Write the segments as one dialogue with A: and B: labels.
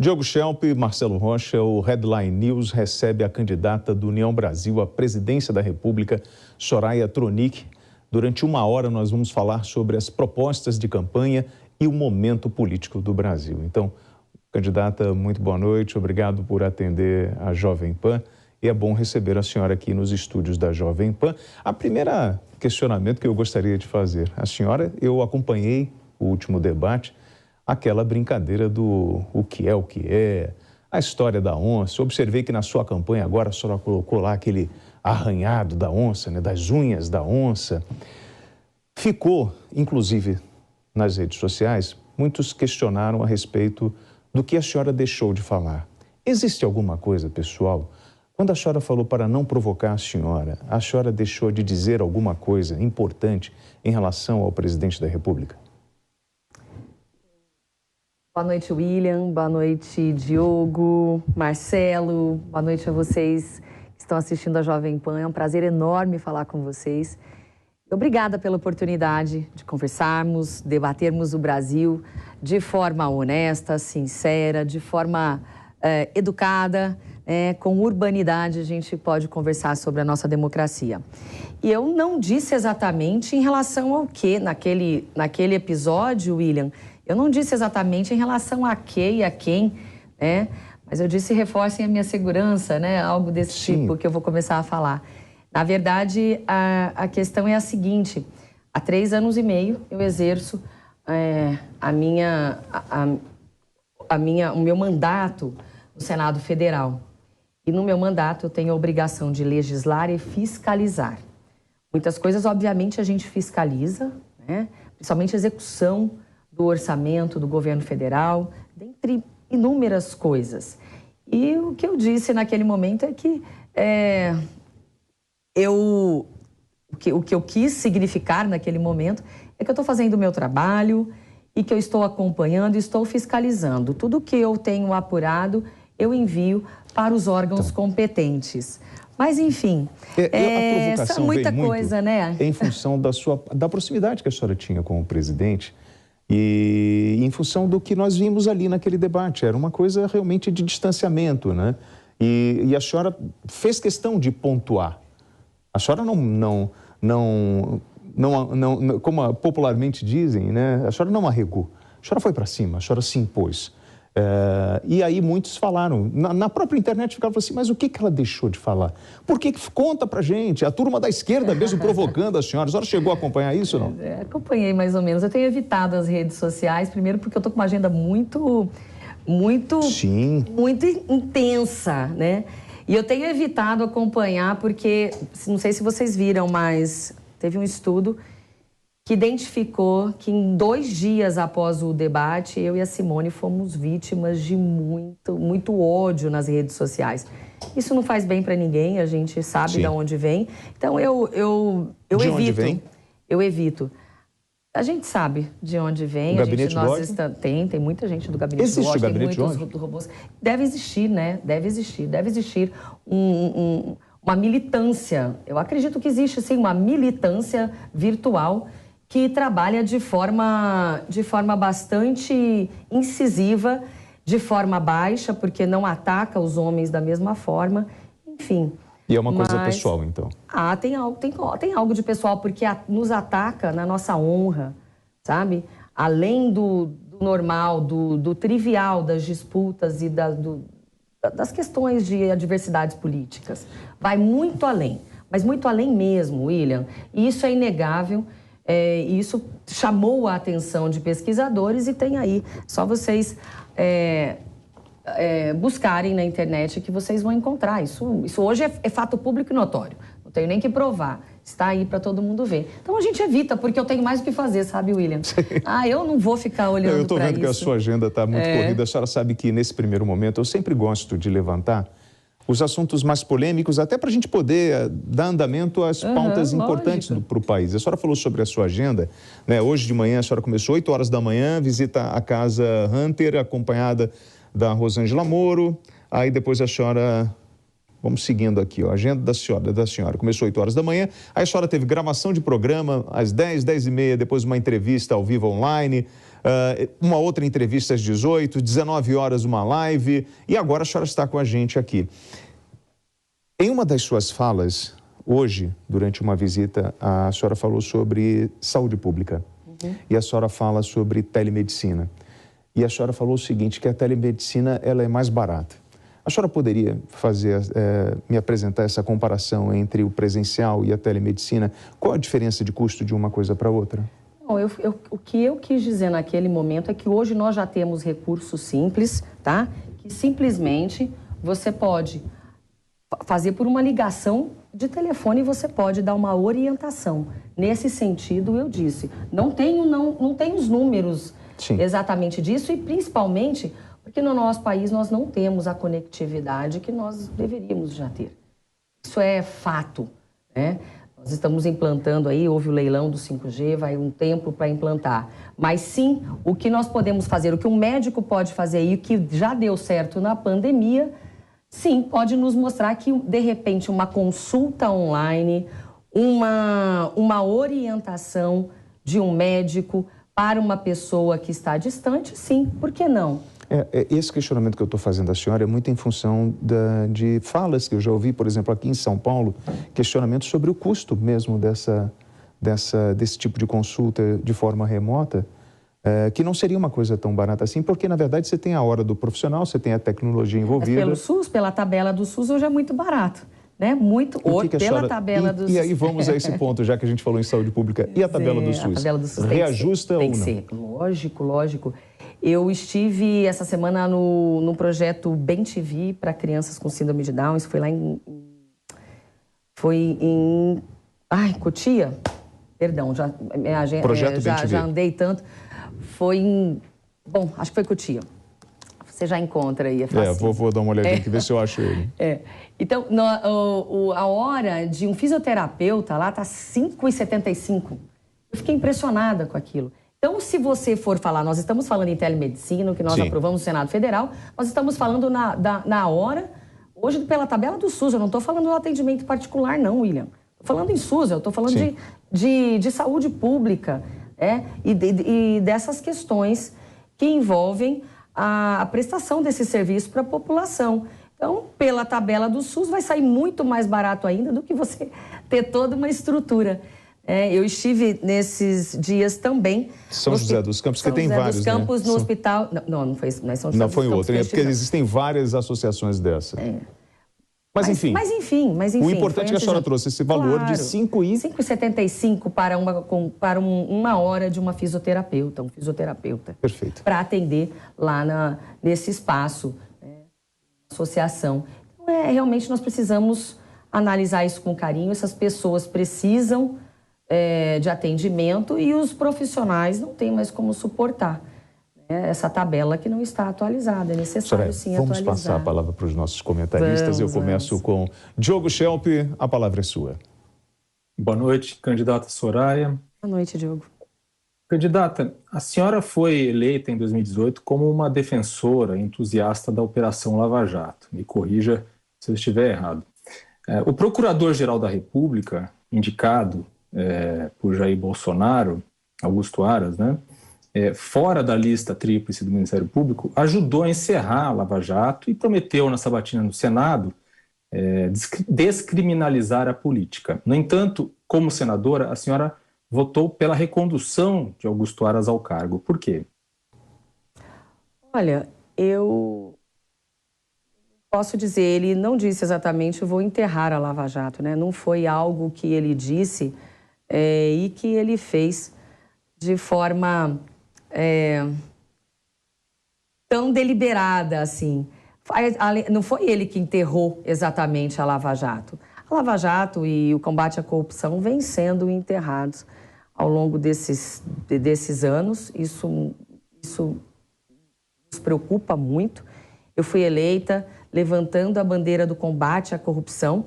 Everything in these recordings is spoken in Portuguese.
A: Diogo Schelp e Marcelo Rocha, o Headline News recebe a candidata do União Brasil à presidência da República, Soraya Tronic. Durante 1 hora nós vamos falar sobre as propostas de campanha e o momento político do Brasil. Então, candidata, muito boa noite, obrigado por atender a Jovem Pan. E é bom receber a senhora aqui nos estúdios da Jovem Pan. A primeira questionamento que eu gostaria de fazer, a senhora, eu acompanhei o último debate, aquela brincadeira do o que é, a história da onça. Observei que na sua campanha agora a senhora colocou lá aquele arranhado da onça, né, das unhas da onça. Ficou, inclusive, nas redes sociais, muitos questionaram a respeito do que a senhora deixou de falar. Existe alguma coisa, pessoal? Quando a senhora falou para não provocar a senhora deixou de dizer alguma coisa importante em relação ao presidente da República?
B: Boa noite, William. Boa noite, Diogo, Marcelo. Boa noite a vocês que estão assistindo a Jovem Pan. É um prazer enorme falar com vocês. Obrigada pela oportunidade de conversarmos, debatermos o Brasil de forma honesta, sincera, de forma educada, com urbanidade. A gente pode conversar sobre a nossa democracia. E eu não disse exatamente em relação ao que naquele episódio, William. Eu não disse exatamente em relação a que e a quem, né? Mas eu disse reforcem a minha segurança, né? Algo desse tipo que eu vou começar a falar. Na verdade, a questão é a seguinte: há 3 anos e meio eu exerço o meu mandato no Senado Federal. E no meu mandato eu tenho a obrigação de legislar e fiscalizar. Muitas coisas, obviamente, a gente fiscaliza, né? Principalmente a execução do orçamento do governo federal, dentre inúmeras coisas. E o que eu disse naquele momento é que o que eu quis significar naquele momento é que eu estou fazendo o meu trabalho e que eu estou acompanhando e estou fiscalizando. Tudo que eu tenho apurado, eu envio para os órgãos competentes. Mas, enfim,
A: a provocação
B: é muita
A: veio
B: coisa,
A: muito
B: né?
A: Em função da proximidade que a senhora tinha com o presidente e em função do que nós vimos ali naquele debate. Era uma coisa realmente de distanciamento, né? E a senhora fez questão de pontuar. A senhora não como popularmente dizem, né? A senhora não arregou. A senhora foi para cima, a senhora se impôs. E aí muitos falaram, na própria internet ficavam assim, mas o que ela deixou de falar? Por que conta pra gente? A turma da esquerda mesmo provocando a senhora chegou a acompanhar isso ou não?
B: Acompanhei mais ou menos. Eu tenho evitado as redes sociais, primeiro porque eu tô com uma agenda muito intensa, né? E eu tenho evitado acompanhar porque, não sei se vocês viram, mas teve um estudo que identificou que em 2 dias após o debate, eu e a Simone fomos vítimas de muito ódio nas redes sociais. Isso não faz bem para ninguém, a gente sabe de onde vem. Então, eu evito.
A: Onde vem?
B: Eu evito. A gente sabe de onde vem.
A: O gabinete do ódio?
B: Tem muita gente do gabinete do ódio.
A: Existe o gabinete do ódio?
B: Robôs. Deve existir, né? Deve existir uma militância. Eu acredito que existe, sim, uma militância virtual que trabalha de forma bastante incisiva, de forma baixa, porque não ataca os homens da mesma forma, enfim.
A: E é uma coisa pessoal, então?
B: Tem algo de pessoal, porque nos ataca na nossa honra, sabe? Além do normal, do trivial das disputas e das questões de adversidades políticas. Vai muito além, mas muito além mesmo, William. E isso é inegável. Isso chamou a atenção de pesquisadores e tem aí, só vocês buscarem na internet que vocês vão encontrar. Isso hoje é fato público e notório, não tenho nem que provar, está aí para todo mundo ver. Então a gente evita, porque eu tenho mais o que fazer, sabe, William? Eu não vou ficar olhando para isso.
A: Eu estou vendo que a sua agenda está muito corrida, a senhora sabe que nesse primeiro momento eu sempre gosto de levantar os assuntos mais polêmicos, até para a gente poder dar andamento às pautas importantes para o país. A senhora falou sobre a sua agenda, né? Hoje de manhã a senhora começou 8 horas da manhã, visita a Casa Hunter, acompanhada da Rosângela Moro. Aí depois a senhora, vamos seguindo aqui, a agenda da senhora. Começou 8 horas da manhã, aí a senhora teve gravação de programa às 10, 10 e meia, depois uma entrevista ao vivo online, uma outra entrevista às 18, 19 horas uma live, e agora a senhora está com a gente aqui. Em uma das suas falas, hoje, durante uma visita, a senhora falou sobre saúde pública. E a senhora fala sobre telemedicina. E a senhora falou o seguinte, que a telemedicina ela é mais barata. A senhora poderia me apresentar essa comparação entre o presencial e a telemedicina? Qual a diferença de custo de uma coisa para outra?
B: Não, o que eu quis dizer naquele momento é que hoje nós já temos recursos simples, tá? Que simplesmente você pode fazer por uma ligação de telefone e você pode dar uma orientação. Nesse sentido, eu disse, não tenho os números exatamente disso e principalmente porque no nosso país nós não temos a conectividade que nós deveríamos já ter. Isso é fato, né? Nós estamos implantando aí, houve o leilão do 5G, vai um tempo para implantar. Mas sim, o que nós podemos fazer, o que um médico pode fazer e o que já deu certo na pandemia, sim, pode nos mostrar que, de repente, uma consulta online, uma orientação de um médico para uma pessoa que está distante, sim, por que não?
A: Esse questionamento que eu estou fazendo à senhora é muito em função de falas que eu já ouvi, por exemplo, aqui em São Paulo, questionamentos sobre o custo mesmo desse tipo de consulta de forma remota, que não seria uma coisa tão barata assim, porque, na verdade, você tem a hora do profissional, você tem a tecnologia envolvida.
B: Mas pelo SUS, pela tabela do SUS, hoje é muito barato, né? Pela tabela do SUS.
A: E aí vamos a esse ponto, já que a gente falou em saúde pública. E a tabela do SUS?
B: A tabela do SUS
A: reajusta
B: tem que
A: ou
B: ser.
A: não?
B: Lógico. Eu estive essa semana no projeto Bem TV para crianças com síndrome de Down. Isso foi lá em Cotia. Perdão,
A: Projeto Bem TV.
B: Já andei tanto. Bom, acho que foi Cotia. Você já encontra aí, é fácil.
A: Vou dar uma olhadinha aqui, ver se eu acho ele.
B: Então, a hora de um fisioterapeuta lá tá 5,75. Eu fiquei impressionada com aquilo. Então, se você for falar, nós estamos falando em telemedicina, que nós aprovamos no Senado Federal, nós estamos falando na hora, hoje pela tabela do SUS, eu não estou falando do atendimento particular não, William. Estou falando em SUS, eu estou falando de saúde pública, e dessas questões que envolvem a prestação desse serviço para a população. Então, pela tabela do SUS, vai sair muito mais barato ainda do que você ter toda uma estrutura. Eu estive nesses dias também.
A: São José dos Campos, que tem vários,
B: São José dos Campos, no hospital... Não foi São José dos Campos.
A: Não foi outro, porque existem várias associações dessa. Mas enfim, o importante é que a senhora trouxe esse valor de
B: 5,75 para uma hora de uma fisioterapeuta, um fisioterapeuta.
A: Perfeito.
B: Para atender lá nesse espaço, associação. Então, realmente nós precisamos analisar isso com carinho. Essas pessoas precisam de atendimento e os profissionais não têm mais como suportar essa tabela que não está atualizada. É necessário, sim, atualizar.
A: Vamos passar a palavra para os nossos comentaristas. Eu começo com Diogo Schelp, a palavra é sua.
C: Boa noite, candidata Soraya.
B: Boa noite, Diogo.
C: Candidata, a senhora foi eleita em 2018 como uma defensora entusiasta da Operação Lava Jato. Me corrija se eu estiver errado. O Procurador-Geral da República, indicado por Jair Bolsonaro, Augusto Aras, né, fora da lista tríplice do Ministério Público, ajudou a encerrar a Lava Jato e prometeu na sabatina no Senado descriminalizar a política. No entanto, como senadora, a senhora votou pela recondução de Augusto Aras ao cargo. Por quê?
B: Olha, eu posso dizer, ele não disse exatamente vou enterrar a Lava Jato, né? Não foi algo que ele disse e que ele fez de forma tão deliberada assim. Não foi ele que enterrou exatamente a Lava Jato. A Lava Jato e o combate à corrupção vêm sendo enterrados ao longo desses anos. Isso nos preocupa muito. Eu fui eleita levantando a bandeira do combate à corrupção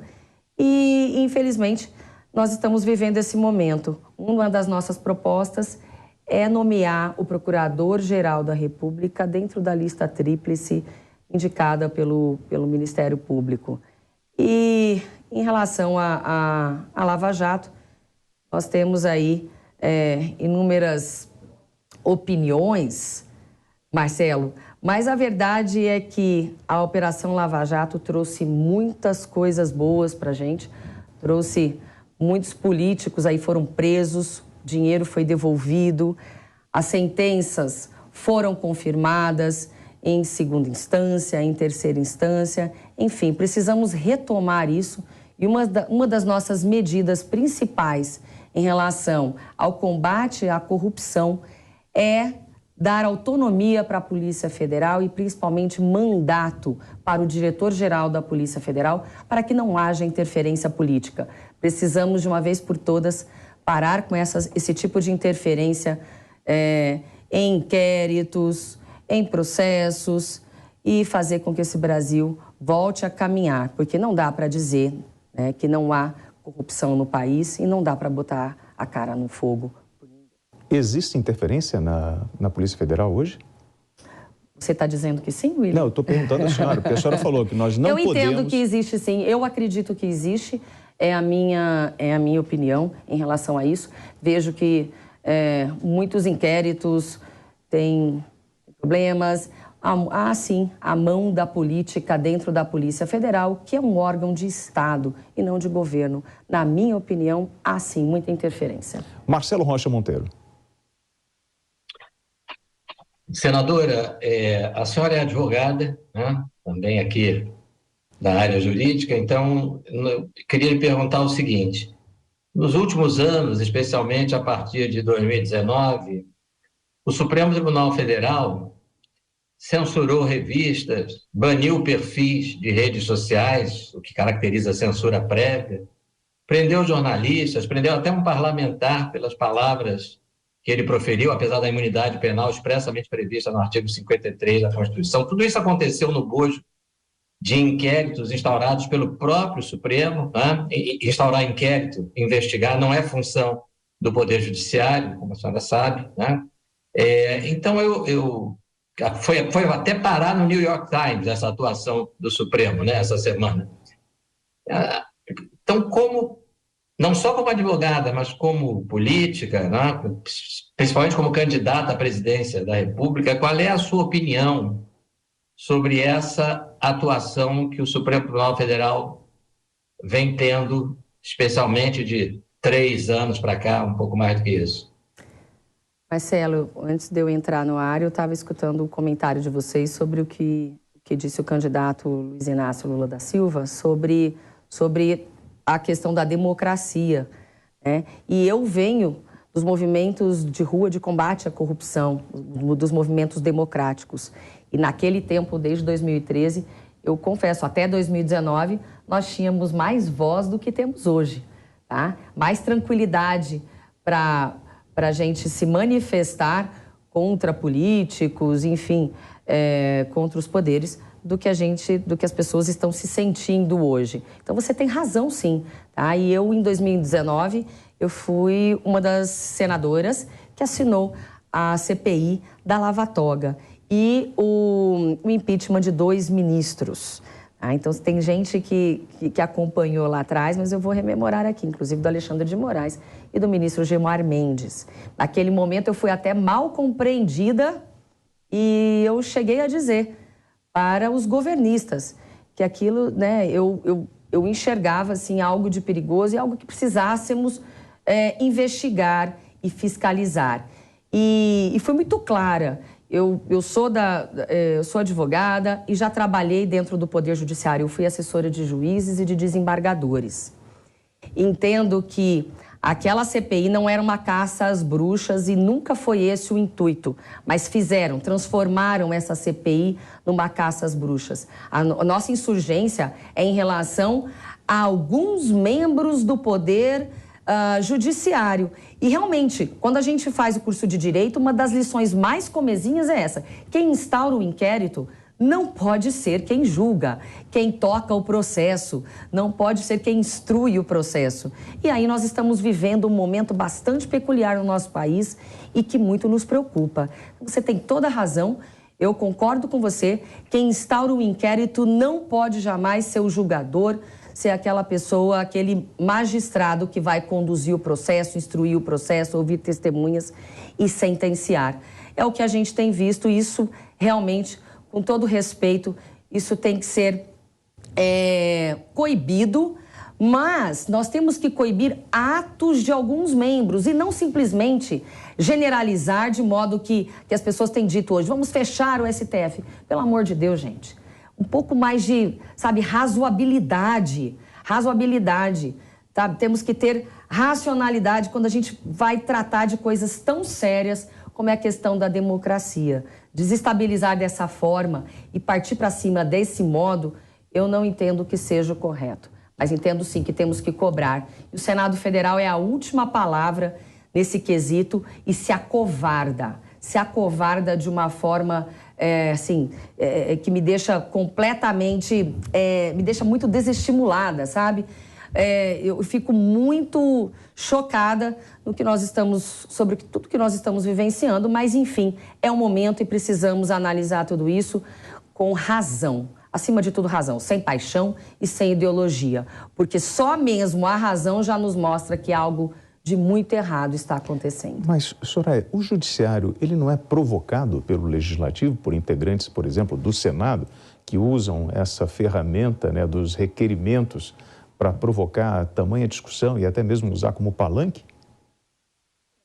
B: e, infelizmente, nós estamos vivendo esse momento. Uma das nossas propostas é nomear o Procurador-Geral da República dentro da lista tríplice indicada pelo Ministério Público. E, em relação à Lava Jato, nós temos aí inúmeras opiniões, Marcelo, mas a verdade é que a Operação Lava Jato trouxe muitas coisas boas para a gente, trouxe muitos políticos aí foram presos, dinheiro foi devolvido, as sentenças foram confirmadas em segunda instância, em terceira instância, enfim, precisamos retomar isso e uma das nossas medidas principais em relação ao combate à corrupção é dar autonomia para a Polícia Federal e principalmente mandato para o diretor-geral da Polícia Federal para que não haja interferência política. Precisamos de uma vez por todas parar com esse tipo de interferência em inquéritos, em processos e fazer com que esse Brasil volte a caminhar, porque não dá para dizer que não há corrupção no país e não dá para botar a cara no fogo.
A: Existe interferência na Polícia Federal hoje?
B: Você está dizendo que sim, William?
A: Não, eu estou perguntando à senhora, porque a senhora falou que nós não podemos...
B: Eu entendo que existe sim, eu acredito que existe, é a minha opinião em relação a isso. Vejo que muitos inquéritos têm problemas. Há sim a mão da política dentro da Polícia Federal, que é um órgão de Estado e não de governo. Na minha opinião, há sim muita interferência.
A: Marcelo Rocha Monteiro.
D: Senadora, a senhora é advogada, né? Também aqui da área jurídica, então eu queria lhe perguntar o seguinte: nos últimos anos, especialmente a partir de 2019, o Supremo Tribunal Federal censurou revistas, baniu perfis de redes sociais, o que caracteriza a censura prévia, prendeu jornalistas, prendeu até um parlamentar pelas palavras que ele proferiu, apesar da imunidade penal expressamente prevista no artigo 53 da Constituição. Tudo isso aconteceu no bojo de inquéritos instaurados pelo próprio Supremo, né? Instaurar inquérito, investigar, não é função do Poder Judiciário, como a senhora sabe, né? Então, foi até parar no New York Times essa atuação do Supremo, né, essa semana. Então, não só como advogada, mas como política, né, principalmente como candidata à presidência da República, qual é a sua opinião sobre essa atuação que o Supremo Tribunal Federal vem tendo, especialmente de 3 anos para cá, um pouco mais do que isso?
B: Marcelo, antes de eu entrar no ar, eu estava escutando o comentário de vocês sobre o que disse o candidato Luiz Inácio Lula da Silva sobre a questão da democracia, né? E eu venho dos movimentos de rua de combate à corrupção, dos movimentos democráticos. E naquele tempo, desde 2013, eu confesso, até 2019, nós tínhamos mais voz do que temos hoje, tá? Mais tranquilidade para a gente se manifestar contra políticos, enfim, contra os poderes, do que as pessoas estão se sentindo hoje. Então, você tem razão, sim. Tá? E eu, em 2019, eu fui uma das senadoras que assinou a CPI da Lava Toga e o impeachment de 2 ministros. Tá? Então, tem gente que acompanhou lá atrás, mas eu vou rememorar aqui, inclusive do Alexandre de Moraes e do ministro Gilmar Mendes. Naquele momento, eu fui até mal compreendida e eu cheguei a dizer para os governistas que aquilo, né, eu enxergava assim, algo de perigoso e algo que precisássemos investigar e fiscalizar. E fui muito clara. Eu sou advogada e já trabalhei dentro do Poder Judiciário. Eu fui assessora de juízes e de desembargadores. Entendo que aquela CPI não era uma caça às bruxas e nunca foi esse o intuito, mas transformaram essa CPI numa caça às bruxas. A nossa insurgência é em relação a alguns membros do Poder Judiciário. E realmente, quando a gente faz o curso de Direito, uma das lições mais comezinhas é essa: quem instaura o inquérito não pode ser quem julga, quem toca o processo, não pode ser quem instrui o processo. E aí nós estamos vivendo um momento bastante peculiar no nosso país e que muito nos preocupa. Você tem toda a razão, eu concordo com você, quem instaura o inquérito não pode jamais ser o julgador, ser aquela pessoa, aquele magistrado que vai conduzir o processo, instruir o processo, ouvir testemunhas e sentenciar. é o que a gente tem visto. Isso realmente, com todo respeito, isso tem que ser coibido, mas nós temos que coibir atos de alguns membros e não simplesmente generalizar de modo que as pessoas têm dito hoje, vamos fechar o STF. Pelo amor de Deus, gente, um pouco mais de, razoabilidade, sabe? Temos que ter racionalidade quando a gente vai tratar de coisas tão sérias como é a questão da democracia. Desestabilizar dessa forma e partir para cima desse modo, eu não entendo que seja o correto. Mas entendo sim que temos que cobrar. E o Senado Federal é a última palavra nesse quesito e se acovarda de uma forma que me deixa completamente, me deixa muito desestimulada, sabe? Eu fico muito chocada no que nós estamos, sobre tudo que nós estamos vivenciando, mas enfim, é um momento e precisamos analisar tudo isso com razão. Acima de tudo, razão, sem paixão e sem ideologia, porque só mesmo a razão já nos mostra que algo de muito errado está acontecendo.
A: Mas, Soraya, o judiciário, ele não é provocado pelo legislativo, por integrantes, por exemplo, do Senado, que usam essa ferramenta, né, dos requerimentos para provocar tamanha discussão e até mesmo usar como palanque?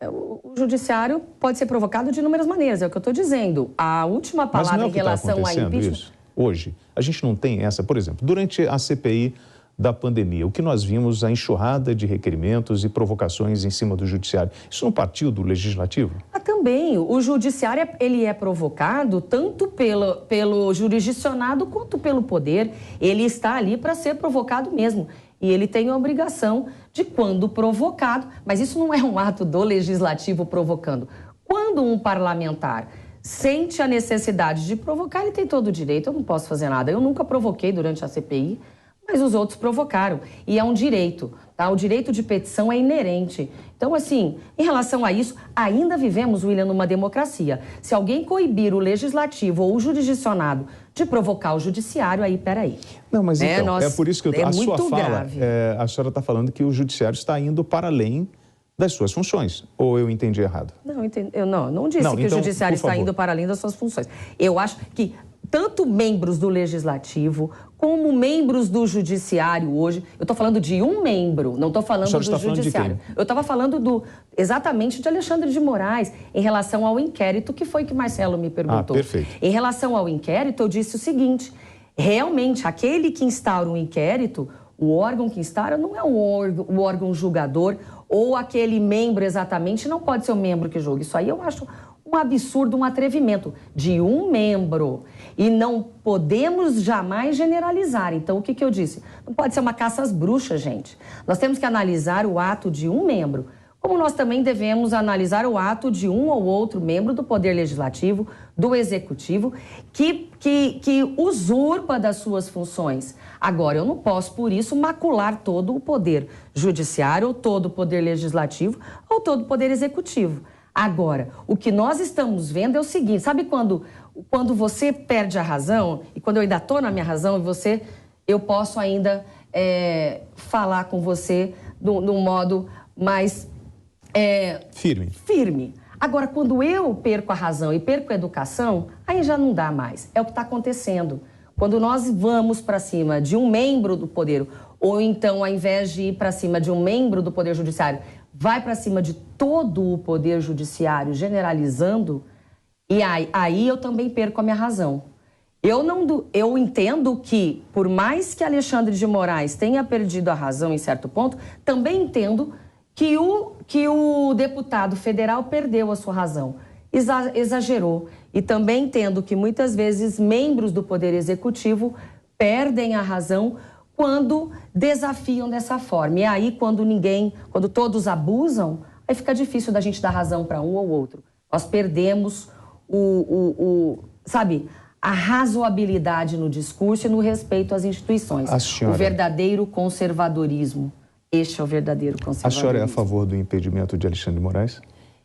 B: O judiciário pode ser provocado de inúmeras maneiras, é o que eu estou dizendo. A última palavra em relação a impeachment...
A: Isso? Hoje, a gente não tem essa, por exemplo, durante a CPI da pandemia, o que nós vimos, a enxurrada de requerimentos e provocações em cima do judiciário, isso não partiu do legislativo?
B: Também, o judiciário ele é provocado tanto pelo jurisdicionado quanto pelo poder, ele está ali para ser provocado mesmo. E ele tem a obrigação de, quando provocado, mas isso não é um ato do legislativo provocando. Quando um parlamentar sente a necessidade de provocar, ele tem todo o direito, eu não posso fazer nada. Eu nunca provoquei durante a CPI, mas os outros provocaram. E é um direito, tá? O direito de petição é inerente. Então, assim, em relação a isso, ainda vivemos, William, numa democracia. Se alguém coibir o legislativo ou o jurisdicionado de provocar o judiciário, aí, peraí.
A: Não, mas então, é por isso que a sua fala,
B: grave.
A: A senhora está falando que o judiciário está indo para além das suas funções, ou eu entendi errado?
B: Eu não disse que então, o judiciário está indo para além das suas funções. Eu acho que tanto membros do legislativo como membros do judiciário hoje, eu estou falando de um membro, não estou falando do judiciário. Eu estava falando exatamente de Alexandre de Moraes, em relação ao inquérito, que foi que Marcelo me perguntou.
A: Perfeito.
B: Em relação ao inquérito, eu disse o seguinte, realmente, aquele que instaura um inquérito, o órgão que instaura não é o órgão julgador ou aquele membro exatamente, não pode ser o membro que julga. Isso aí eu acho um absurdo, um atrevimento de um membro. E não podemos jamais generalizar. Então, o que eu disse? Não pode ser uma caça às bruxas, gente. Nós temos que analisar o ato de um membro, como nós também devemos analisar o ato de um ou outro membro do Poder Legislativo, do Executivo, que usurpa das suas funções. Agora, eu não posso, por isso, macular todo o Poder Judiciário, ou todo o Poder Legislativo, ou todo o Poder Executivo. Agora, o que nós estamos vendo é o seguinte, sabe quando você perde a razão, e quando eu ainda estou na minha razão, eu posso ainda falar com você de um modo mais... firme. Agora, quando eu perco a razão e perco a educação, aí já não dá mais. É o que está acontecendo. Quando nós vamos para cima de um membro do poder, ou então, ao invés de ir para cima de um membro do Poder Judiciário, vai para cima de todo o Poder Judiciário, generalizando, e aí eu também perco a minha razão. Eu entendo que, por mais que Alexandre de Moraes tenha perdido a razão em certo ponto, também entendo que o deputado federal perdeu a sua razão, exagerou. E também entendo que muitas vezes membros do Poder Executivo perdem a razão quando desafiam dessa forma. E aí, quando todos abusam, aí fica difícil da gente dar razão para um ou outro. Nós perdemos a razoabilidade no discurso e no respeito às instituições. O verdadeiro conservadorismo. Este é o verdadeiro conservadorismo.
A: A senhora é a favor do impedimento de Alexandre de Moraes?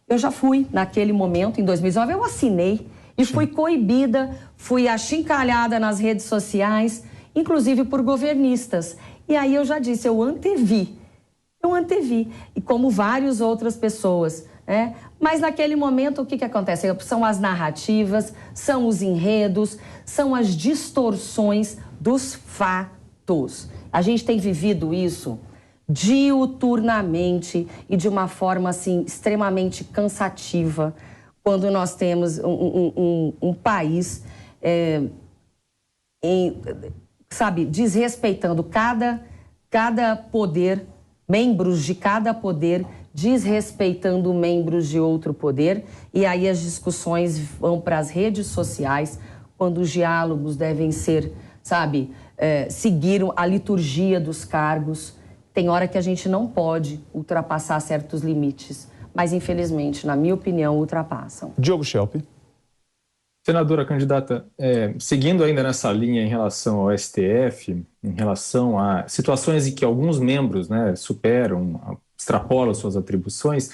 B: Eu já fui, naquele momento, em 2019, eu assinei e fui coibida, fui achincalhada nas redes sociais, inclusive por governistas. E aí eu já disse, eu antevi. E como várias outras pessoas, né? Mas naquele momento o que acontece? São as narrativas, são os enredos, são as distorções dos fatos. A gente tem vivido isso diuturnamente e de uma forma assim extremamente cansativa quando nós temos um país desrespeitando cada poder, membros de cada poder, desrespeitando membros de outro poder, e aí as discussões vão para as redes sociais, quando os diálogos devem ser, seguir a liturgia dos cargos. Tem hora que a gente não pode ultrapassar certos limites, mas infelizmente, na minha opinião, ultrapassam.
A: Diogo Schelp.
C: Senadora candidata, seguindo ainda nessa linha em relação ao STF, em relação a situações em que alguns membros superam, extrapolam suas atribuições,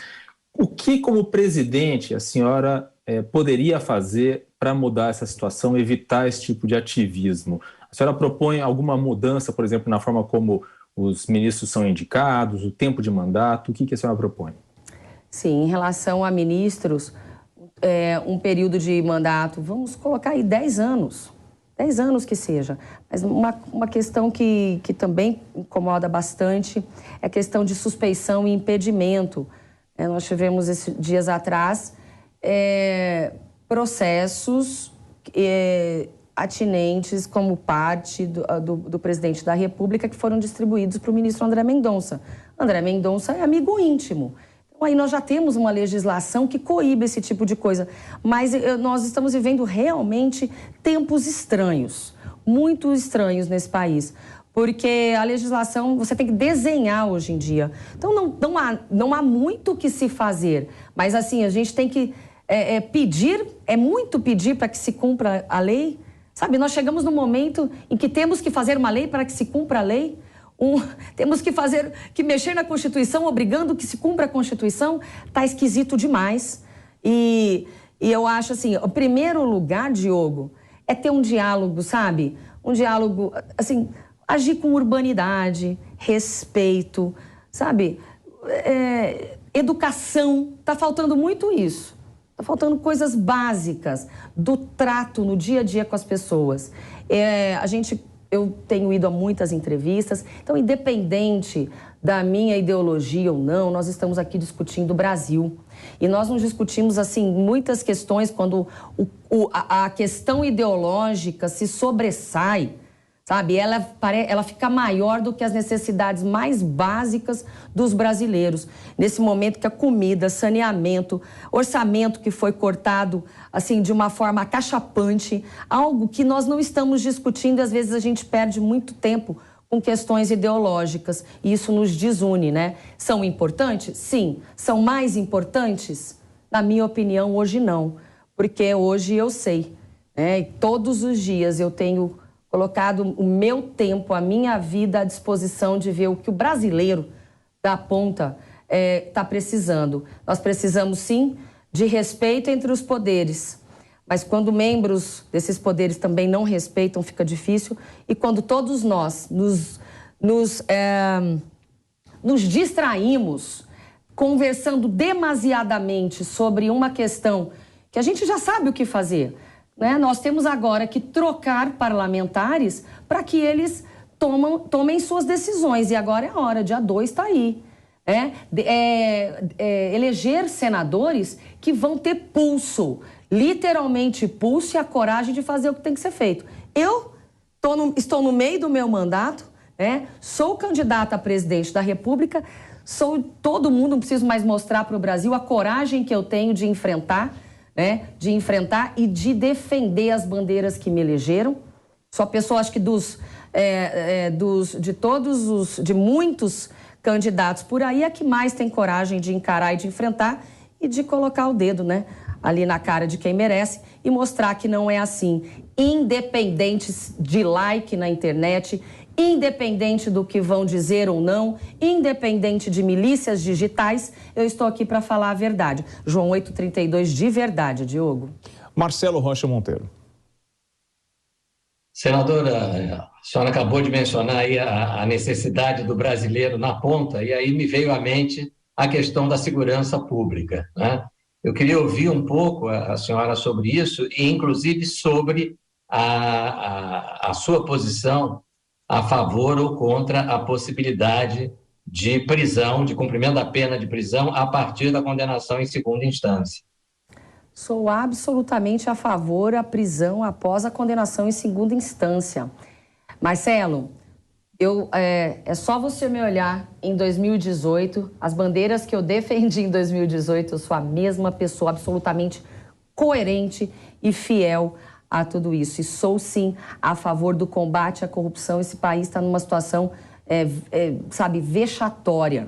C: o que, como presidente, a senhora poderia fazer para mudar essa situação, evitar esse tipo de ativismo? A senhora propõe alguma mudança, por exemplo, na forma como os ministros são indicados, o tempo de mandato? O que a senhora propõe?
B: Sim, em relação a ministros, um período de mandato, vamos colocar aí 10 anos. 10 anos que seja. Mas uma questão que também incomoda bastante é a questão de suspeição e impedimento. Nós tivemos dias atrás processos atinentes como parte do presidente da República que foram distribuídos para o ministro André Mendonça. André Mendonça é amigo íntimo. Então, aí nós já temos uma legislação que coíbe esse tipo de coisa, mas nós estamos vivendo realmente tempos estranhos, muito estranhos nesse país, porque a legislação você tem que desenhar hoje em dia. Então, não há muito o que se fazer, mas assim, a gente tem que pedir, muito pedir para que se cumpra a lei. Nós chegamos no momento em que temos que fazer uma lei para que se cumpra a lei. Temos que mexer na Constituição, obrigando que se cumpra a Constituição. Está esquisito demais. E eu acho assim, o primeiro lugar, Diogo, é ter um diálogo, um diálogo, assim, agir com urbanidade, respeito, educação. Está faltando muito isso. Está faltando coisas básicas do trato no dia a dia com as pessoas. Eu tenho ido a muitas entrevistas, então, independente da minha ideologia ou não, nós estamos aqui discutindo o Brasil. E nós não discutimos, assim, muitas questões quando a questão ideológica se sobressai, ela fica maior do que as necessidades mais básicas dos brasileiros. Nesse momento que a comida, saneamento, orçamento que foi cortado, assim, de uma forma acachapante, algo que nós não estamos discutindo e às vezes a gente perde muito tempo com questões ideológicas e isso nos desune, São importantes? Sim. São mais importantes? Na minha opinião, hoje não, porque hoje eu sei, e todos os dias eu tenho colocado o meu tempo, a minha vida à disposição de ver o que o brasileiro da ponta está precisando. Nós precisamos, sim, de respeito entre os poderes, mas quando membros desses poderes também não respeitam, fica difícil. E quando todos nós nos distraímos conversando demasiadamente sobre uma questão que a gente já sabe o que fazer, nós temos agora que trocar parlamentares para que eles tomem suas decisões. E agora é a hora, dia 2 está aí. Eleger senadores que vão ter pulso, literalmente pulso e a coragem de fazer o que tem que ser feito. Eu estou no meio do meu mandato, sou candidata a presidente da República, todo mundo, não preciso mais mostrar para o Brasil a coragem que eu tenho de enfrentar, e de defender as bandeiras que me elegeram. Sou a pessoa, acho que de muitos candidatos por aí, é que mais tem coragem de encarar e de enfrentar e de colocar o dedo, ali na cara de quem merece e mostrar que não é assim. Independente de like na internet, independente do que vão dizer ou não, independente de milícias digitais, eu estou aqui para falar a verdade. João 8,32 de verdade, Diogo.
A: Marcelo Rocha Monteiro.
D: Senadora, a senhora acabou de mencionar aí a necessidade do brasileiro na ponta, e aí me veio à mente a questão da segurança pública, Eu queria ouvir um pouco a senhora sobre isso e, inclusive, sobre a sua posição a favor ou contra a possibilidade de prisão, de cumprimento da pena de prisão a partir da condenação em segunda instância.
B: Sou absolutamente a favor da prisão após a condenação em segunda instância. Marcelo, é só você me olhar em 2018, as bandeiras que eu defendi em 2018, eu sou a mesma pessoa, absolutamente coerente e fiel a tudo isso. E sou, sim, a favor do combate à corrupção. Esse país está numa situação, vexatória.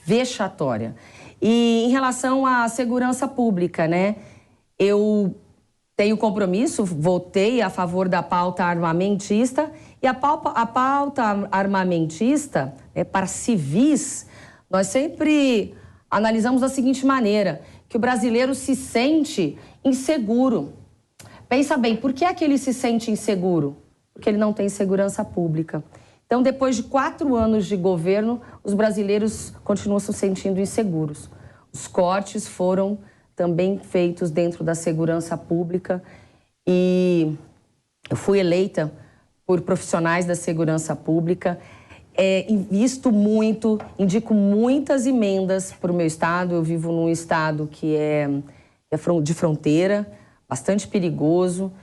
B: Vexatória. E em relação à segurança pública, né? Eu tenho compromisso, votei a favor da pauta armamentista, e a pauta armamentista, para civis, nós sempre analisamos da seguinte maneira, que o brasileiro se sente inseguro. Pensa bem, por que é que ele se sente inseguro? Porque ele não tem segurança pública. Então, depois de 4 anos de governo, os brasileiros continuam se sentindo inseguros. Os cortes foram também feitos dentro da segurança pública e eu fui eleita por profissionais da segurança pública, invisto muito, indico muitas emendas para o meu estado. Eu vivo num estado que é de fronteira, bastante perigoso,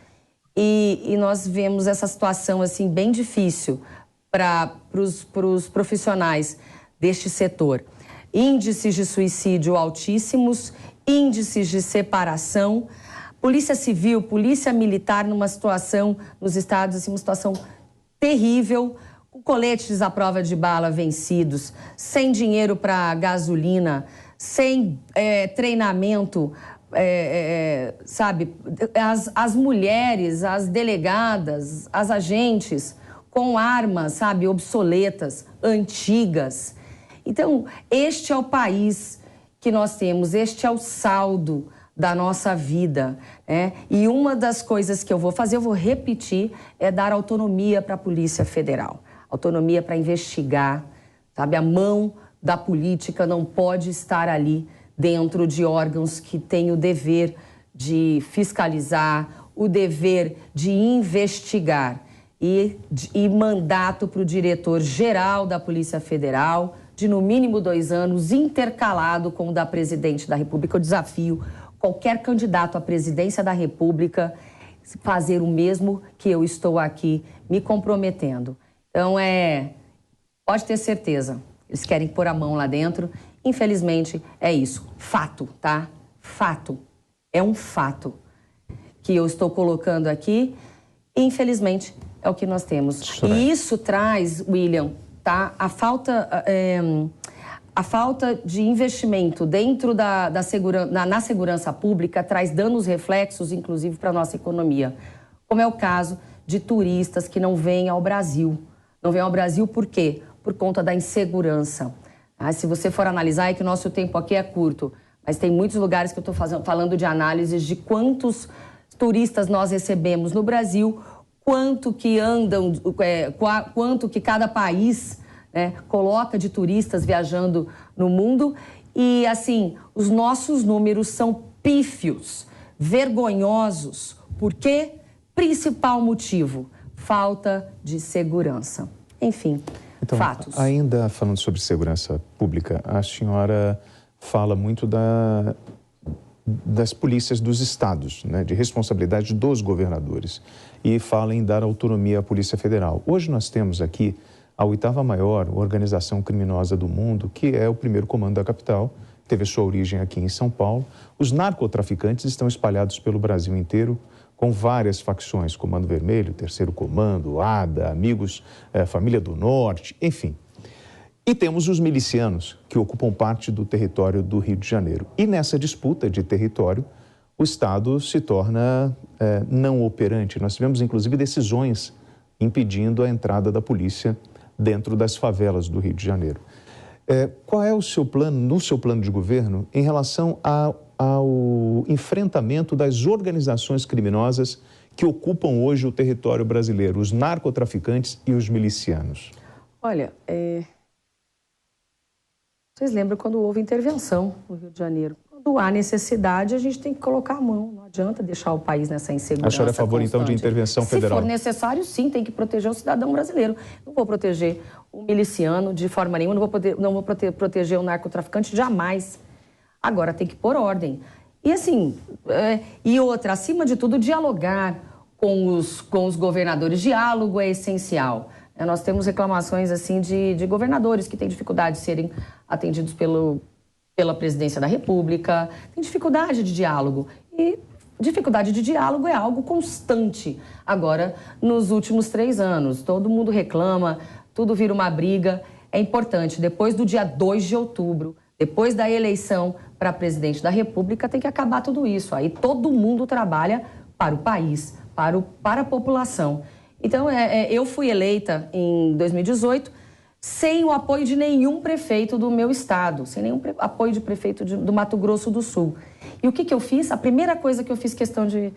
B: e nós vemos essa situação assim bem difícil para os profissionais deste setor. Índices de suicídio altíssimos, índices de separação, polícia civil, polícia militar numa situação, nos estados, assim, uma situação terrível, com coletes à prova de bala vencidos, sem dinheiro para gasolina, sem treinamento, as mulheres, as delegadas, as agentes com armas, obsoletas, antigas. Então, este é o país que nós temos, este é o saldo da nossa vida, né? E uma das coisas que eu vou fazer, eu vou repetir, é dar autonomia para a Polícia Federal. Autonomia para investigar, sabe? A mão da política não pode estar ali dentro de órgãos que têm o dever de fiscalizar, o dever de investigar e mandato para o diretor-geral da Polícia Federal, de no mínimo 2 anos, intercalado com o da presidente da República. Eu desafio qualquer candidato à presidência da República fazer o mesmo que eu estou aqui me comprometendo. Então, pode ter certeza, eles querem pôr a mão lá dentro. Infelizmente, é isso. Fato, tá? Fato. É um fato que eu estou colocando aqui. Infelizmente, é o que nós temos. E isso traz, William, tá? A falta de investimento dentro na segurança pública traz danos reflexos, inclusive, para a nossa economia. Como é o caso de turistas que não vêm ao Brasil. Não vêm ao Brasil por quê? Por conta da insegurança. Se você for analisar, é que o nosso tempo aqui é curto, mas tem muitos lugares que eu estou falando de análises de quantos turistas nós recebemos no Brasil, quanto que andam, quanto que cada país, né, coloca de turistas viajando no mundo. E, assim, os nossos números são pífios, vergonhosos. Por quê? Principal motivo, falta de segurança. Enfim,
A: então,
B: fatos.
A: Ainda falando sobre segurança pública, a senhora fala muito das polícias dos estados, né, de responsabilidade dos governadores, e fala em dar autonomia à Polícia Federal. Hoje nós temos aqui a 8ª maior organização criminosa do mundo, que é o Primeiro Comando da Capital, teve sua origem aqui em São Paulo. Os narcotraficantes estão espalhados pelo Brasil inteiro, com várias facções, Comando Vermelho, Terceiro Comando, ADA, Amigos, Família do Norte, enfim. E temos os milicianos, que ocupam parte do território do Rio de Janeiro. E nessa disputa de território, o Estado se torna não operante. Nós tivemos, inclusive, decisões impedindo a entrada da polícia dentro das favelas do Rio de Janeiro. Qual é o seu plano, no seu plano de governo, em relação ao enfrentamento das organizações criminosas que ocupam hoje o território brasileiro, os narcotraficantes e os milicianos?
B: Olha, vocês lembram quando houve intervenção no Rio de Janeiro? quando há necessidade, a gente tem que colocar a mão. Não adianta deixar o país nessa insegurança.
A: A senhora é a favor, então, de intervenção federal?
B: Se for necessário, sim, tem que proteger o cidadão brasileiro. Não vou proteger o miliciano de forma nenhuma, não vou proteger o narcotraficante jamais. Agora, tem que pôr ordem. E assim, e outra, acima de tudo, dialogar com os governadores. Diálogo é essencial. Nós temos reclamações assim de governadores que têm dificuldade de serem atendidos pela presidência da República, tem dificuldade de diálogo. E dificuldade de diálogo é algo constante. Agora, nos últimos 3 anos, todo mundo reclama, tudo vira uma briga. É importante, depois do dia 2 de outubro, depois da eleição para presidente da República, tem que acabar tudo isso. Aí todo mundo trabalha para o país, para a população. Então, eu fui eleita em 2018 sem o apoio de nenhum prefeito do meu estado, sem nenhum apoio de prefeito do Mato Grosso do Sul. E o que eu fiz? A primeira coisa que eu fiz questão de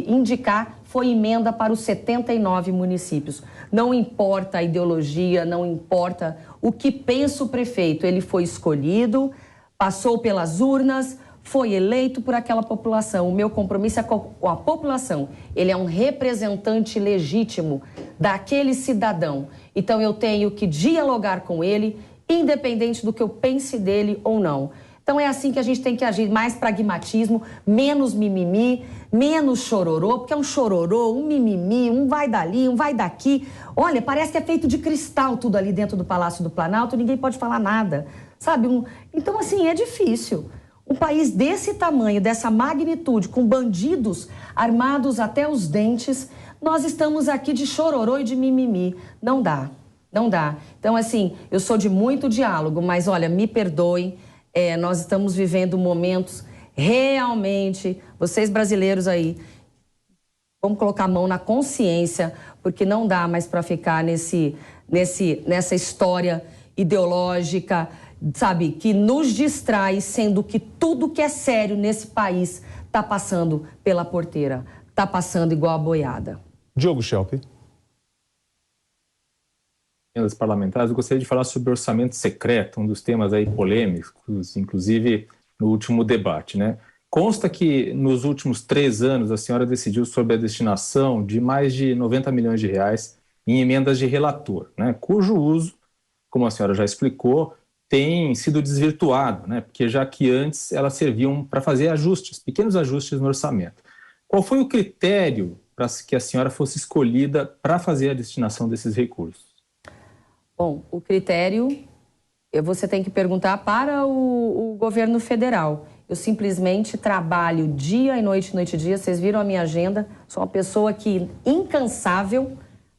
B: indicar foi emenda para os 79 municípios. Não importa a ideologia, não importa o que pensa o prefeito, ele foi escolhido, passou pelas urnas, foi eleito por aquela população. O meu compromisso é com a população. Ele é um representante legítimo daquele cidadão. Então, eu tenho que dialogar com ele, independente do que eu pense dele ou não. Então, é assim que a gente tem que agir, mais pragmatismo, menos mimimi, menos chororô, porque é um chororô, um mimimi, um vai dali, um vai daqui. Olha, parece que é feito de cristal tudo ali dentro do Palácio do Planalto, ninguém pode falar nada, sabe? Então, assim, é difícil. Um país desse tamanho, dessa magnitude, com bandidos armados até os dentes, nós estamos aqui de chororô e de mimimi. Não dá, não dá. Então, assim, eu sou de muito diálogo, mas, olha, me perdoem, nós estamos vivendo momentos realmente, vocês brasileiros aí, vamos colocar a mão na consciência, porque não dá mais para ficar nessa história ideológica, sabe, que nos distrai, sendo que tudo que é sério nesse país está passando pela porteira, está passando igual a boiada.
A: Diogo Schelp.
C: Emendas parlamentares, eu gostaria de falar sobre orçamento secreto, um dos temas aí polêmicos, inclusive no último debate, né? Consta que nos últimos 3 anos a senhora decidiu sobre a destinação de mais de 90 milhões de reais em emendas de relator, né? Cujo uso, como a senhora já explicou, tem sido desvirtuado, né? Porque já que antes elas serviam para fazer ajustes, pequenos ajustes no orçamento. Qual foi o critério para que a senhora fosse escolhida para fazer a destinação desses recursos?
B: Bom, o critério você tem que perguntar para o governo federal. Eu simplesmente trabalho dia e noite e dia. Vocês viram a minha agenda. Sou uma pessoa que incansável.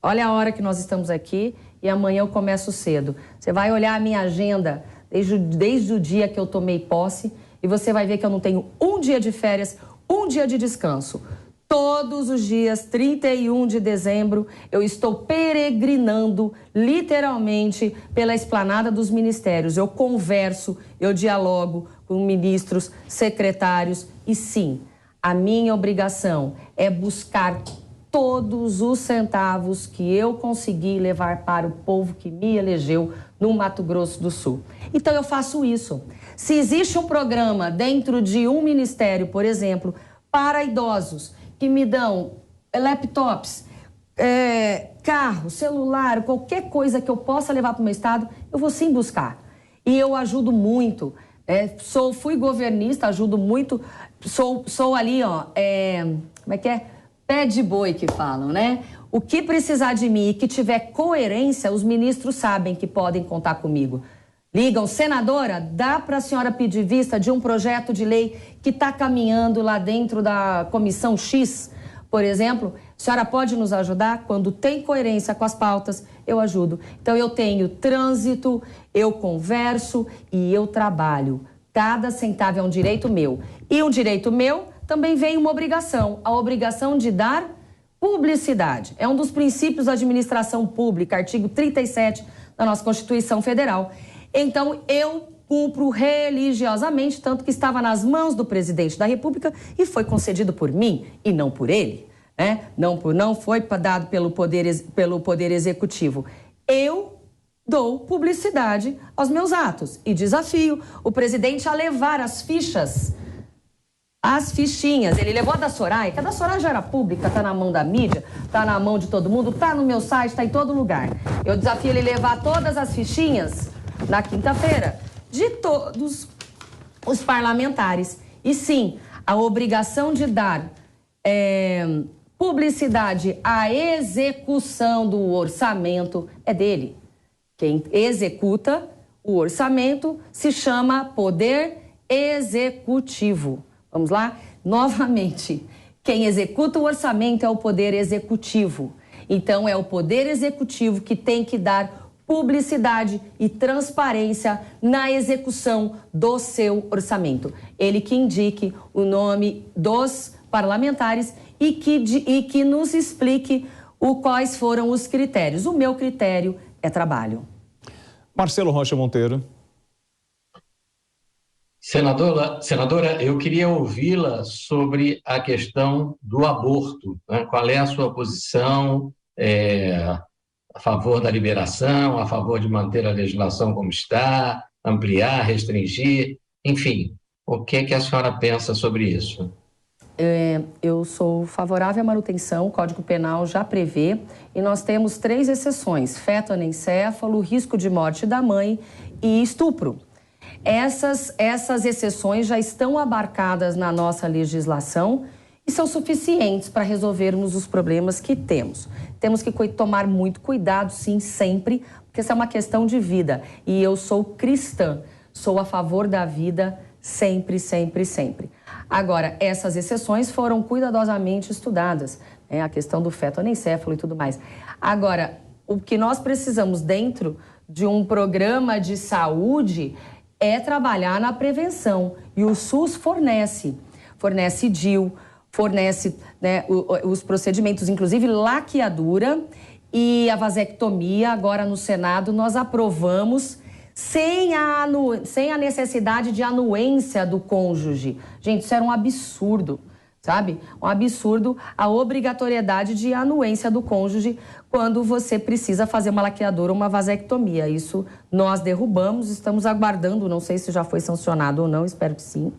B: Olha a hora que nós estamos aqui e amanhã eu começo cedo. Você vai olhar a minha agenda desde o dia que eu tomei posse e você vai ver que eu não tenho um dia de férias, um dia de descanso. Todos os dias, 31 de dezembro, eu estou peregrinando, literalmente, pela esplanada dos ministérios. Eu converso, eu dialogo com ministros, secretários. E sim, a minha obrigação é buscar todos os centavos que eu consegui levar para o povo que me elegeu no Mato Grosso do Sul. Então, eu faço isso. Se existe um programa dentro de um ministério, por exemplo, para idosos, que me dão laptops, carro, celular, qualquer coisa que eu possa levar para o meu estado, eu vou sim buscar. E eu ajudo muito. Fui governista, ajudo muito. Sou ali, ó, como é que é? Pé de boi que falam, né? O que precisar de mim e que tiver coerência, os ministros sabem que podem contar comigo. Ligam, senadora, dá para a senhora pedir vista de um projeto de lei que está caminhando lá dentro da comissão X, por exemplo? A senhora pode nos ajudar? Quando tem coerência com as pautas, eu ajudo. Então, eu tenho trânsito, eu converso e eu trabalho. Cada centavo é um direito meu. E um direito meu também vem uma obrigação, a obrigação de dar publicidade. É um dos princípios da administração pública, artigo 37 da nossa Constituição Federal. Então, eu cumpro religiosamente, tanto que estava nas mãos do presidente da República e foi concedido por mim e não por ele, né? Não foi dado pelo poder Executivo. Eu dou publicidade aos meus atos e desafio o presidente a levar as fichas, as fichinhas. Ele levou a da Soraya, que a da Soraya já era pública, está na mão da mídia, está na mão de todo mundo, está no meu site, está em todo lugar. Eu desafio ele levar todas as fichinhas na quinta-feira de todos os parlamentares. E sim, a obrigação de dar publicidade à execução do orçamento é dele. Quem executa o orçamento se chama Poder Executivo. Vamos lá? Novamente, quem executa o orçamento é o Poder Executivo. Então, é o Poder Executivo que tem que dar publicidade e transparência na execução do seu orçamento. Ele que indique o nome dos parlamentares e que nos explique quais foram os critérios. O meu critério é trabalho.
A: Marcelo Rocha Monteiro.
D: Senadora, eu queria ouvi-la sobre a questão do aborto, né? Qual é a sua posição a favor da liberação, a favor de manter a legislação como está, ampliar, restringir, enfim, o que é que a senhora pensa sobre isso?
B: Eu sou favorável à manutenção, o Código Penal já prevê, e nós temos 3 exceções: feto anencéfalo, risco de morte da mãe e estupro. Essas exceções já estão abarcadas na nossa legislação e são suficientes para resolvermos os problemas que temos. Temos que tomar muito cuidado, sim, sempre, porque essa é uma questão de vida. E eu sou cristã, sou a favor da vida sempre, sempre, sempre. Agora, essas exceções foram cuidadosamente estudadas, né? A questão do feto anencéfalo e tudo mais. Agora, o que nós precisamos dentro de um programa de saúde é trabalhar na prevenção. E o SUS fornece DIU, fornece, né, os procedimentos, inclusive laqueadura e a vasectomia. Agora no Senado nós aprovamos sem a necessidade de anuência do cônjuge. Gente, isso era um absurdo, sabe? Um absurdo a obrigatoriedade de anuência do cônjuge quando você precisa fazer uma laqueadura ou uma vasectomia. Isso nós derrubamos, estamos aguardando, não sei se já foi sancionado ou não, espero que sim.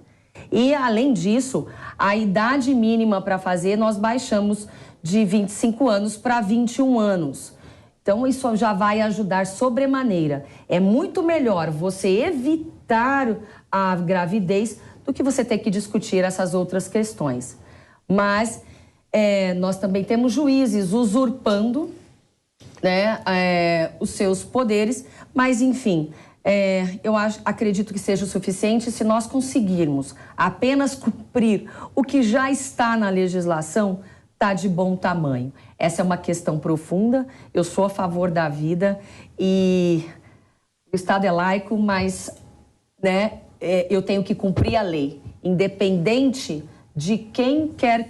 B: E, além disso, a idade mínima para fazer nós baixamos de 25 anos para 21 anos. Então, isso já vai ajudar sobremaneira. É muito melhor você evitar a gravidez do que você ter que discutir essas outras questões. Mas nós também temos juízes usurpando, né, os seus poderes, mas, enfim, eu acredito que seja o suficiente se nós conseguirmos apenas cumprir o que já está na legislação, está de bom tamanho. Essa é uma questão profunda, eu sou a favor da vida e o Estado é laico, mas, né, eu tenho que cumprir a lei, independente de quem quer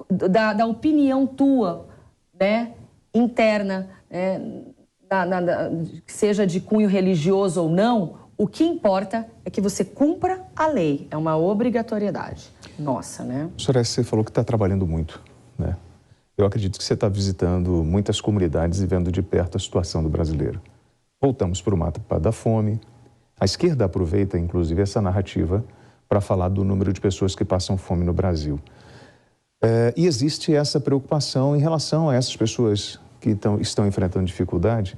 B: da opinião tua, né, interna, que seja de cunho religioso ou não. O que importa é que você cumpra a lei, é uma obrigatoriedade nossa, né?
A: Senhora, você falou que está trabalhando muito, né? Eu acredito que você está visitando muitas comunidades e vendo de perto a situação do brasileiro. Voltamos para o mapa da fome. A esquerda aproveita, inclusive, essa narrativa para falar do número de pessoas que passam fome no Brasil. E existe essa preocupação em relação a essas pessoas que estão enfrentando dificuldade.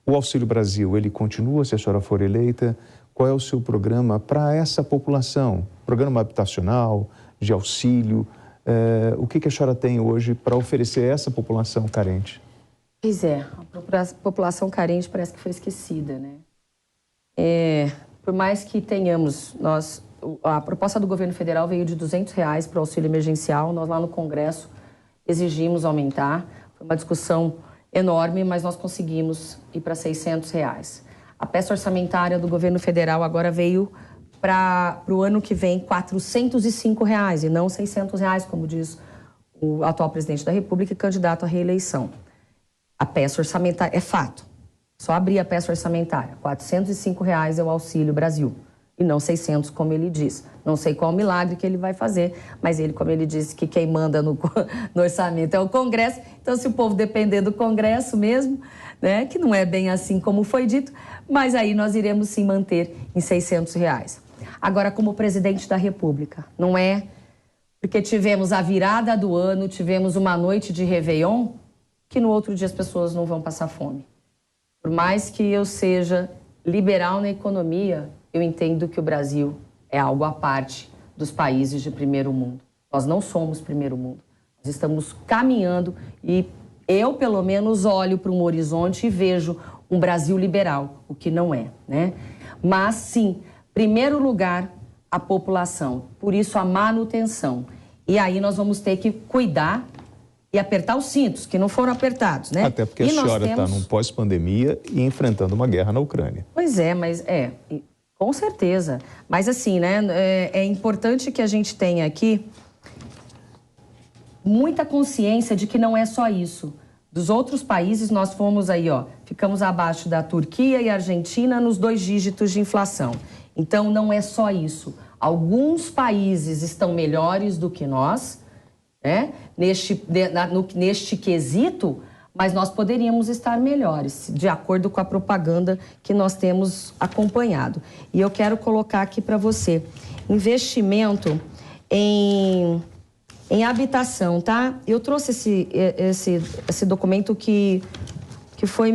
A: O Auxílio Brasil, ele continua, se a senhora for eleita? Qual é o seu programa para essa população? Programa habitacional, de auxílio? O que a senhora tem hoje para oferecer a essa população carente?
B: Pois é, a população carente parece que foi esquecida, né? Por mais que tenhamos, a proposta do governo federal veio de R$200 para o auxílio emergencial, nós lá no Congresso exigimos aumentar, foi uma discussão enorme, mas nós conseguimos ir para R$600. A peça orçamentária do governo federal agora veio para o ano que vem R$405 e não R$600, como diz o atual presidente da República e candidato à reeleição. A peça orçamentária, é fato, só abrir a peça orçamentária, R$405 é o Auxílio Brasil e não 600, como ele diz. Não sei qual milagre que ele vai fazer, mas ele, como ele disse, que quem manda no orçamento é o Congresso. Então, se o povo depender do Congresso mesmo, né? Que não é bem assim como foi dito, mas aí nós iremos sim manter em R$600. Agora, como presidente da República, não é porque tivemos a virada do ano, tivemos uma noite de Réveillon, que no outro dia as pessoas não vão passar fome. Por mais que eu seja liberal na economia, eu entendo que o Brasil é algo à parte dos países de primeiro mundo. Nós não somos primeiro mundo. Nós estamos caminhando e eu, pelo menos, olho para um horizonte e vejo um Brasil liberal, o que não é, né? Mas, sim, primeiro lugar, a população. Por isso, a manutenção. E aí nós vamos ter que cuidar e apertar os cintos, que não foram apertados, né?
A: Até porque a senhora está num pós-pandemia e enfrentando uma guerra na Ucrânia.
B: Pois é, mas com certeza. Mas assim, né, é importante que a gente tenha aqui muita consciência de que não é só isso. Dos outros países, nós fomos aí, ó, ficamos abaixo da Turquia e Argentina nos 2 dígitos de inflação. Então, não é só isso. Alguns países estão melhores do que nós, né, neste quesito, mas nós poderíamos estar melhores, de acordo com a propaganda que nós temos acompanhado. E eu quero colocar aqui para você, investimento em habitação, tá? Eu trouxe esse documento que foi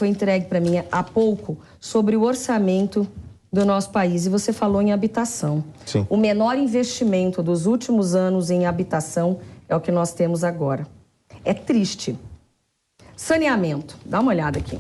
B: entregue para mim há pouco sobre o orçamento do nosso país. E você falou em habitação.
A: Sim.
B: O menor investimento dos últimos anos em habitação é o que nós temos agora. É triste. Saneamento, dá uma olhada aqui.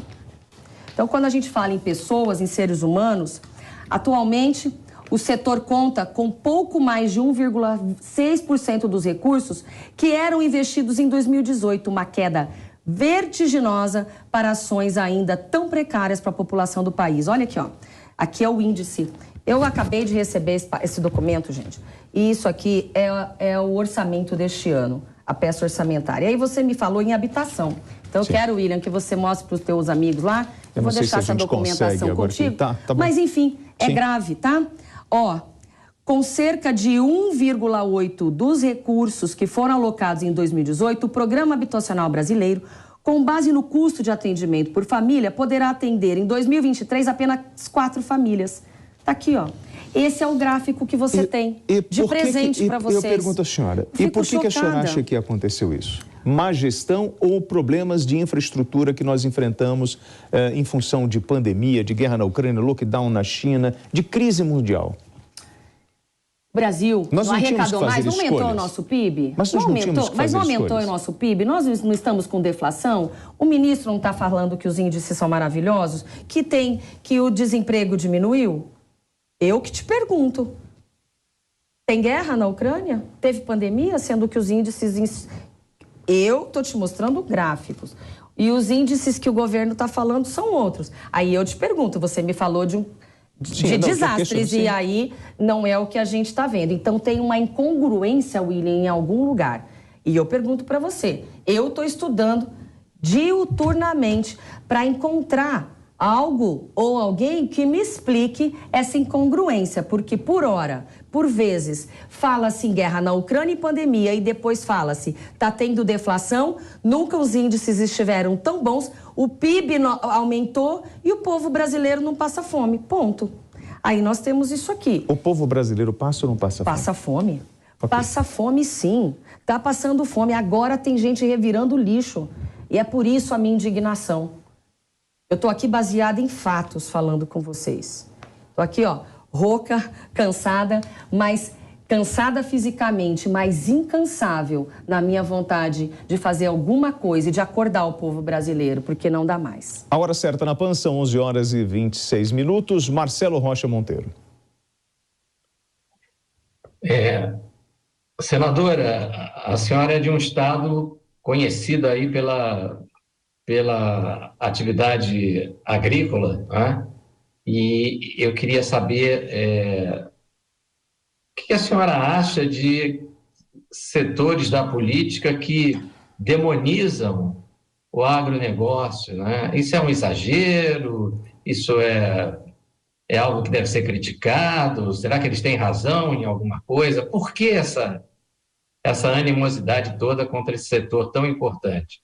B: Então, quando a gente fala em pessoas, em seres humanos, atualmente o setor conta com pouco mais de 1,6% dos recursos que eram investidos em 2018, uma queda vertiginosa para ações ainda tão precárias para a população do país. Olha aqui, ó. Aqui é o índice. Eu acabei de receber esse documento, gente. E isso aqui é o orçamento deste ano, a peça orçamentária. E aí você me falou em habitação. Então, eu quero, William, que você mostre para os teus amigos lá. Eu vou deixar essa documentação contigo.
A: Tá bom.
B: Mas, enfim, é grave, tá? Ó, com cerca de 1,8% dos recursos que foram alocados em 2018, o Programa Habitacional Brasileiro, com base no custo de atendimento por família, poderá atender em 2023 apenas 4 famílias. Tá aqui, ó. Esse é o gráfico que você tem de presente para vocês.
A: Eu pergunto à senhora, e por que a senhora acha que aconteceu isso? Má gestão ou problemas de infraestrutura que nós enfrentamos em função de pandemia, de guerra na Ucrânia, lockdown na China, de crise mundial?
B: O Brasil
A: não arrecadou mais,
B: não aumentou o nosso PIB?
A: Mas nós não tínhamos que fazer
B: Mas não aumentou
A: escolhas.
B: o nosso PIB? Nós não estamos com deflação? O ministro não está falando que os índices são maravilhosos? Que o desemprego diminuiu? Eu que te pergunto. Tem guerra na Ucrânia? Teve pandemia, sendo que os índices... Eu estou te mostrando gráficos. E os índices que o governo está falando são outros. Aí eu te pergunto, você me falou de desastres e aí não é o que a gente está vendo. Então tem uma incongruência, William, em algum lugar. E eu pergunto para você, eu estou estudando diuturnamente para encontrar algo ou alguém que me explique essa incongruência, porque por vezes, fala-se em guerra na Ucrânia e pandemia e depois fala-se, está tendo deflação, nunca os índices estiveram tão bons, o PIB aumentou e o povo brasileiro não passa fome, ponto. Aí nós temos isso aqui.
A: O povo brasileiro passa ou não passa fome?
B: Passa fome.
A: Okay.
B: Passa fome, sim. Está passando fome. Agora tem gente revirando lixo. E é por isso a minha indignação. Eu estou aqui baseada em fatos falando com vocês. Estou aqui, ó, rouca, cansada, mas cansada fisicamente, mas incansável na minha vontade de fazer alguma coisa e de acordar o povo brasileiro, porque não dá mais.
A: A hora certa na PAN são 11h26. Marcelo Rocha Monteiro.
D: Senadora, a senhora é de um estado conhecido aí pela atividade agrícola, né? E eu queria saber o que a senhora acha de setores da política que demonizam o agronegócio, né? Isso é um exagero? Isso é algo que deve ser criticado? Será que eles têm razão em alguma coisa? Por que essa animosidade toda contra esse setor tão importante?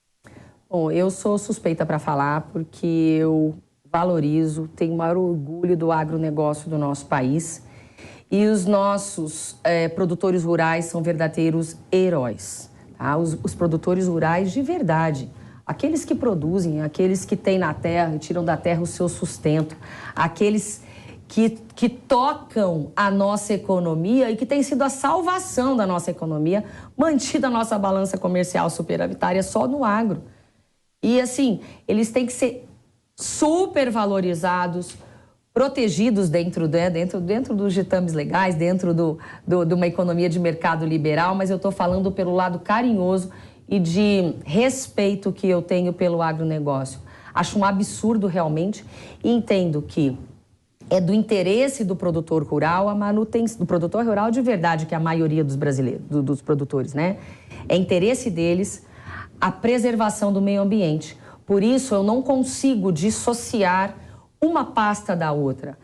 B: Bom, eu sou suspeita para falar porque eu valorizo, tenho o maior orgulho do agronegócio do nosso país e os nossos produtores rurais são verdadeiros heróis, tá? Os produtores rurais de verdade, aqueles que produzem, aqueles que têm na terra e tiram da terra o seu sustento, aqueles que tocam a nossa economia e que tem sido a salvação da nossa economia, mantida a nossa balança comercial superavitária só no agro. E assim, eles têm que ser super valorizados, protegidos dentro dos ditames legais, dentro de uma economia de mercado liberal, mas eu estou falando pelo lado carinhoso e de respeito que eu tenho pelo agronegócio. Acho um absurdo realmente e entendo que é do interesse do produtor rural a manutenção, do produtor rural de verdade, que é a maioria dos brasileiros, dos produtores, né? É interesse deles a preservação do meio ambiente. Por isso, eu não consigo dissociar uma pasta da outra.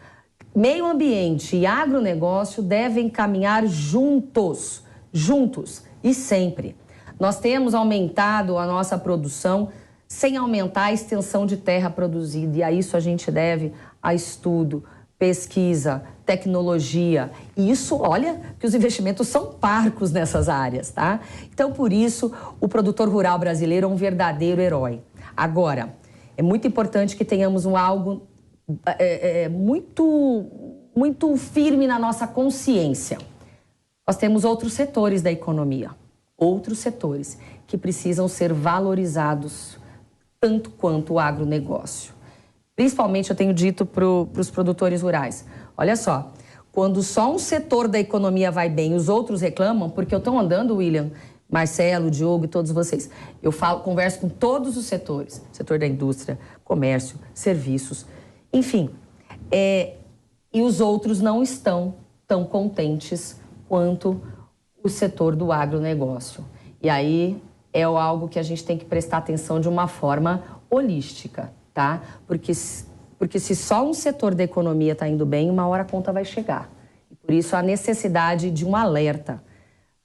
B: Meio ambiente e agronegócio devem caminhar juntos e sempre. Nós temos aumentado a nossa produção sem aumentar a extensão de terra produzida, e a isso a gente deve a estudo, pesquisa, tecnologia. E isso, olha, que os investimentos são parcos nessas áreas, tá? Então, por isso, o produtor rural brasileiro é um verdadeiro herói. Agora, é muito importante que tenhamos algo muito firme na nossa consciência. Nós temos outros setores da economia, outros setores que precisam ser valorizados tanto quanto o agronegócio. Principalmente, eu tenho dito para os produtores rurais, olha só, quando só um setor da economia vai bem e os outros reclamam, porque eu estou andando, William, Marcelo, Diogo e todos vocês, eu converso com todos os setores, setor da indústria, comércio, serviços, enfim, e os outros não estão tão contentes quanto o setor do agronegócio. E aí é algo que a gente tem que prestar atenção de uma forma holística, tá? Porque se só um setor da economia está indo bem, uma hora a conta vai chegar. E por isso a necessidade de um alerta.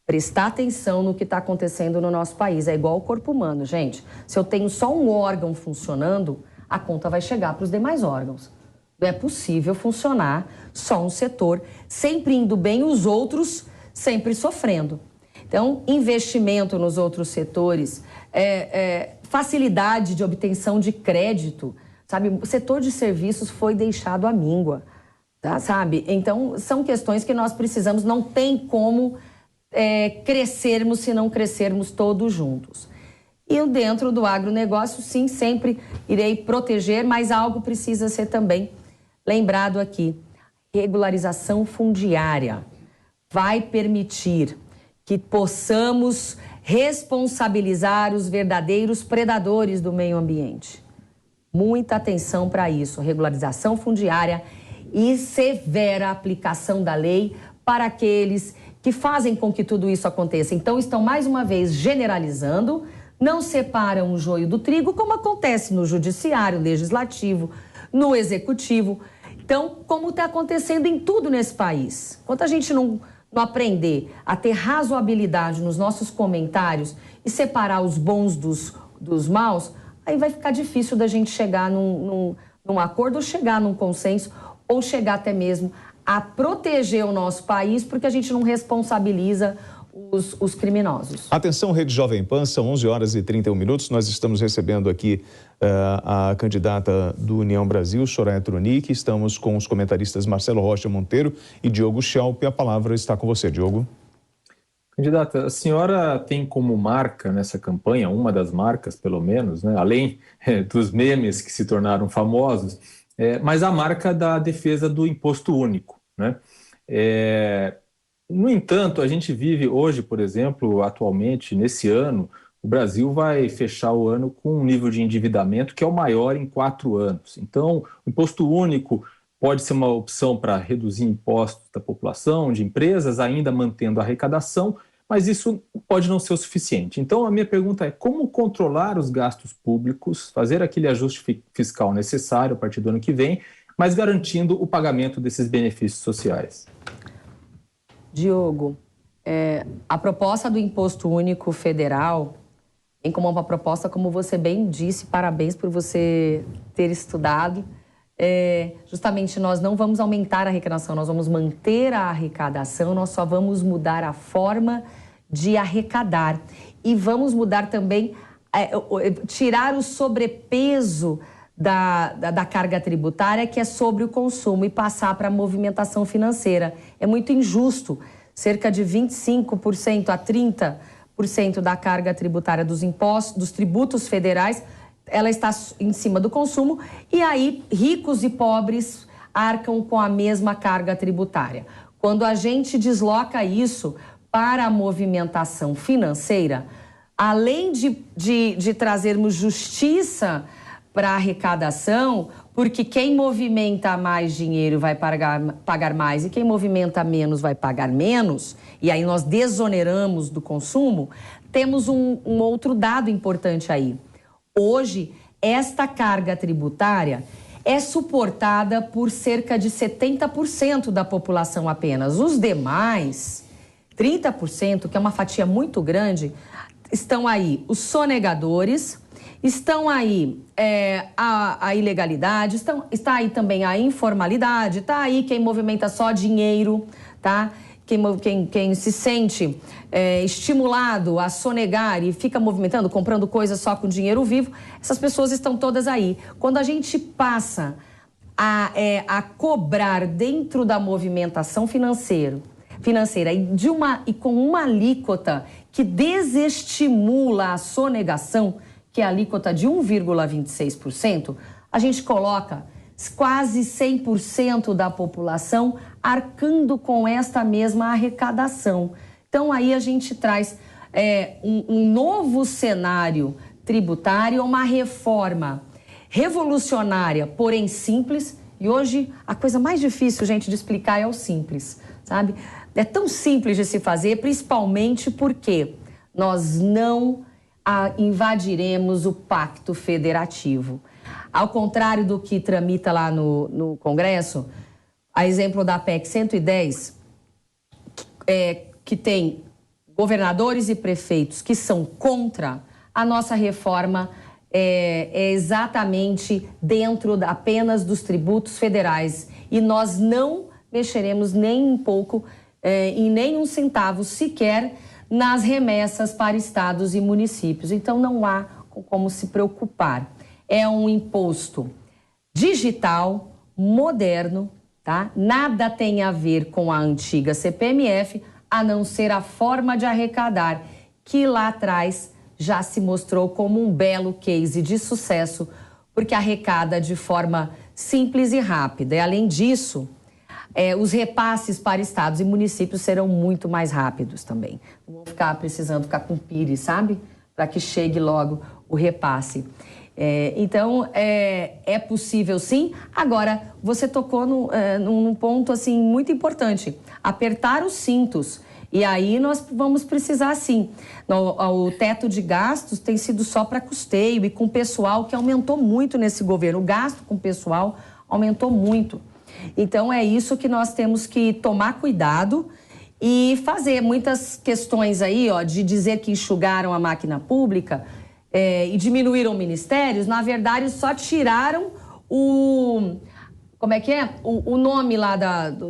B: Prestar atenção no que está acontecendo no nosso país. É igual o corpo humano, gente. Se eu tenho só um órgão funcionando, a conta vai chegar para os demais órgãos. Não é possível funcionar só um setor, sempre indo bem, os outros sempre sofrendo. Então, investimento nos outros setores, facilidade de obtenção de crédito, sabe? O setor de serviços foi deixado à míngua, tá? Sabe? Então, são questões que nós precisamos, não tem como crescermos se não crescermos todos juntos. E eu, dentro do agronegócio, sim, sempre irei proteger, mas algo precisa ser também lembrado aqui. Regularização fundiária vai permitir que possamos responsabilizar os verdadeiros predadores do meio ambiente. Muita atenção para isso, regularização fundiária e severa aplicação da lei para aqueles que fazem com que tudo isso aconteça. Então, estão mais uma vez generalizando, não separam o joio do trigo, como acontece no judiciário, legislativo, no executivo. Então, como está acontecendo em tudo nesse país. Enquanto a gente não aprender a ter razoabilidade nos nossos comentários e separar os bons dos maus, aí vai ficar difícil da gente chegar num acordo, ou chegar num consenso, ou chegar até mesmo a proteger o nosso país, porque a gente não responsabiliza os criminosos.
A: Atenção, Rede Jovem Pan, são 11 horas e 31 minutos. Nós estamos recebendo aqui a candidata do União Brasil, Soraya Tronic. Estamos com os comentaristas Marcelo Rocha Monteiro e Diogo Schelp. A palavra está com você, Diogo.
C: Candidata, a senhora tem como marca nessa campanha, uma das marcas pelo menos, né, além dos memes que se tornaram famosos, mas a marca da defesa do imposto único, né? No entanto, a gente vive hoje, por exemplo, atualmente, nesse ano, o Brasil vai fechar o ano com um nível de endividamento que é o maior em 4 anos. Então, o imposto único pode ser uma opção para reduzir impostos da população, de empresas, ainda mantendo a arrecadação, mas isso pode não ser o suficiente. Então, a minha pergunta é como controlar os gastos públicos, fazer aquele ajuste fiscal necessário a partir do ano que vem, mas garantindo o pagamento desses benefícios sociais?
B: Diogo, a proposta do Imposto Único Federal vem como uma proposta, como você bem disse, parabéns por você ter estudado. Justamente nós não vamos aumentar a arrecadação, nós vamos manter a arrecadação, nós só vamos mudar a forma de arrecadar. E vamos mudar também, tirar o sobrepeso da carga tributária, que é sobre o consumo, e passar para a movimentação financeira. É muito injusto, cerca de 25% a 30% da carga tributária dos impostos, dos tributos federais, ela está em cima do consumo, e aí ricos e pobres arcam com a mesma carga tributária. Quando a gente desloca isso para a movimentação financeira, além de trazermos justiça para a arrecadação, porque quem movimenta mais dinheiro vai pagar mais e quem movimenta menos vai pagar menos, e aí nós desoneramos do consumo, temos um outro dado importante aí. Hoje, esta carga tributária é suportada por cerca de 70% da população apenas. Os demais, 30%, que é uma fatia muito grande, estão aí os sonegadores, estão aí a ilegalidade, está aí também a informalidade, está aí quem movimenta só dinheiro, tá? Quem se sente estimulado a sonegar e fica movimentando, comprando coisas só com dinheiro vivo, essas pessoas estão todas aí. Quando a gente passa a cobrar dentro da movimentação financeira e com uma alíquota que desestimula a sonegação, que é a alíquota de 1,26%, a gente coloca quase 100% da população arcando com esta mesma arrecadação. Então, aí a gente traz um novo cenário tributário, uma reforma revolucionária, porém simples. E hoje, a coisa mais difícil, gente, de explicar é o simples, sabe? É tão simples de se fazer, principalmente porque nós não invadiremos o pacto federativo. Ao contrário do que tramita lá no Congresso, a exemplo da PEC 110, que tem governadores e prefeitos que são contra, a nossa reforma é exatamente dentro apenas dos tributos federais. E nós não mexeremos nem um pouco, em nem um centavo sequer, nas remessas para estados e municípios. Então, não há como se preocupar. É um imposto digital, moderno, tá? Nada tem a ver com a antiga CPMF, a não ser a forma de arrecadar, que lá atrás já se mostrou como um belo case de sucesso, porque arrecada de forma simples e rápida. E, além disso, os repasses para estados e municípios serão muito mais rápidos também. Não vão precisando ficar com pires, sabe? Para que chegue logo o repasse. Então, é possível sim. Agora, você tocou num ponto assim, muito importante. Apertar os cintos. E aí nós vamos precisar sim. O teto de gastos tem sido só para custeio e com pessoal, que aumentou muito nesse governo. O gasto com pessoal aumentou muito. Então, é isso que nós temos que tomar cuidado e fazer muitas questões aí, de dizer que enxugaram a máquina pública e diminuíram ministérios. Na verdade, só tiraram o nome lá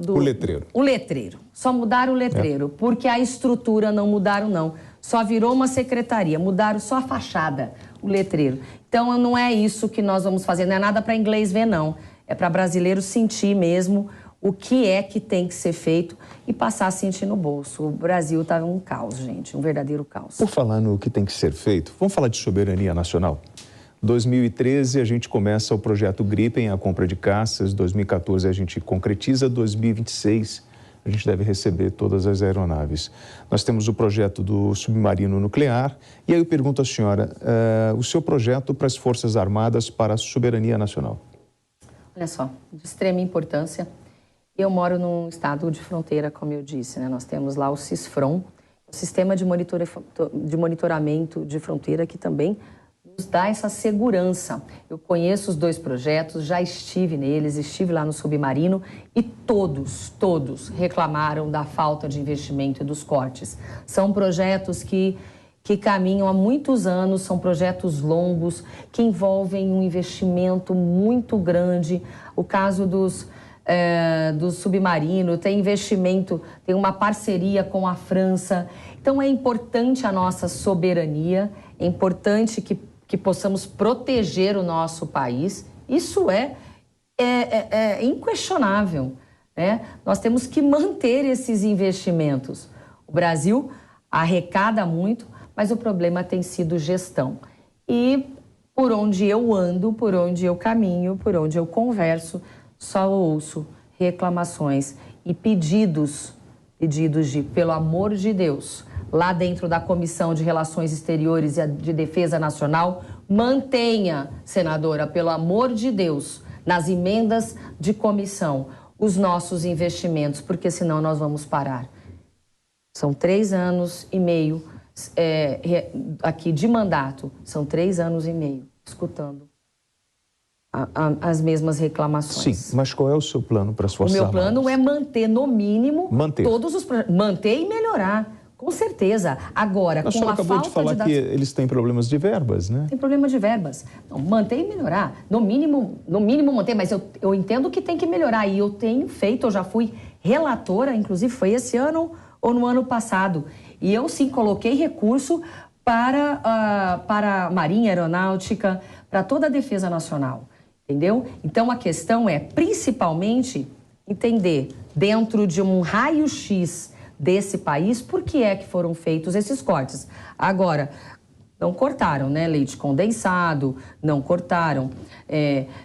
B: o
A: letreiro.
B: O letreiro. Só mudaram o letreiro, porque a estrutura não mudaram, não. Só virou uma secretaria, mudaram só a fachada, o letreiro. Então, não é isso que nós vamos fazer, não é nada para inglês ver, não. É para brasileiro sentir mesmo o que é que tem que ser feito e passar a sentir no bolso. O Brasil está um caos, gente, um verdadeiro caos.
A: Por falar no que tem que ser feito, vamos falar de soberania nacional? 2013 a gente começa o projeto Gripen, a compra de caças. 2014 a gente concretiza. 2026 a gente deve receber todas as aeronaves. Nós temos o projeto do submarino nuclear. E aí eu pergunto à senhora, o seu projeto para as Forças Armadas para a soberania nacional?
B: Olha só, de extrema importância. Eu moro num estado de fronteira, como eu disse, né? Nós temos lá o CISFRON, o Sistema de Monitoramento de Fronteira, que também nos dá essa segurança. Eu conheço os dois projetos, já estive neles, estive lá no submarino e todos reclamaram da falta de investimento e dos cortes. São projetos que que caminham há muitos anos, são projetos longos, que envolvem um investimento muito grande. O caso do submarino, tem investimento, tem uma parceria com a França. Então é importante a nossa soberania, é importante que possamos proteger o nosso país. Isso é inquestionável, né? Nós temos que manter esses investimentos. O Brasil arrecada muito, mas o problema tem sido gestão. E por onde eu ando, por onde eu caminho, por onde eu converso, só ouço reclamações e pedidos de, pelo amor de Deus, lá dentro da Comissão de Relações Exteriores e de Defesa Nacional, mantenha, senadora, pelo amor de Deus, nas emendas de comissão, os nossos investimentos, porque senão nós vamos parar. São 3 anos e meio aqui de mandato, são 3 anos e meio, escutando as mesmas reclamações.
A: Sim, mas qual é o seu plano para as Forças
B: Armadas? O meu plano é manter, no mínimo, todos os projetos. Manter e melhorar, com certeza. Agora,
A: mas com a falta de... A senhora acabou de falar que eles têm problemas de verbas, né?
B: Tem problema de verbas. Não, manter e melhorar. No mínimo manter, mas eu entendo que tem que melhorar. E eu tenho feito, eu já fui relatora, inclusive foi esse ano ou no ano passado. E eu, sim, coloquei recurso para a Marinha, Aeronáutica, para toda a Defesa Nacional. Entendeu? Então, a questão é, principalmente, entender, dentro de um raio-x desse país, por que é que foram feitos esses cortes. Agora, não cortaram, né? Leite condensado, não cortaram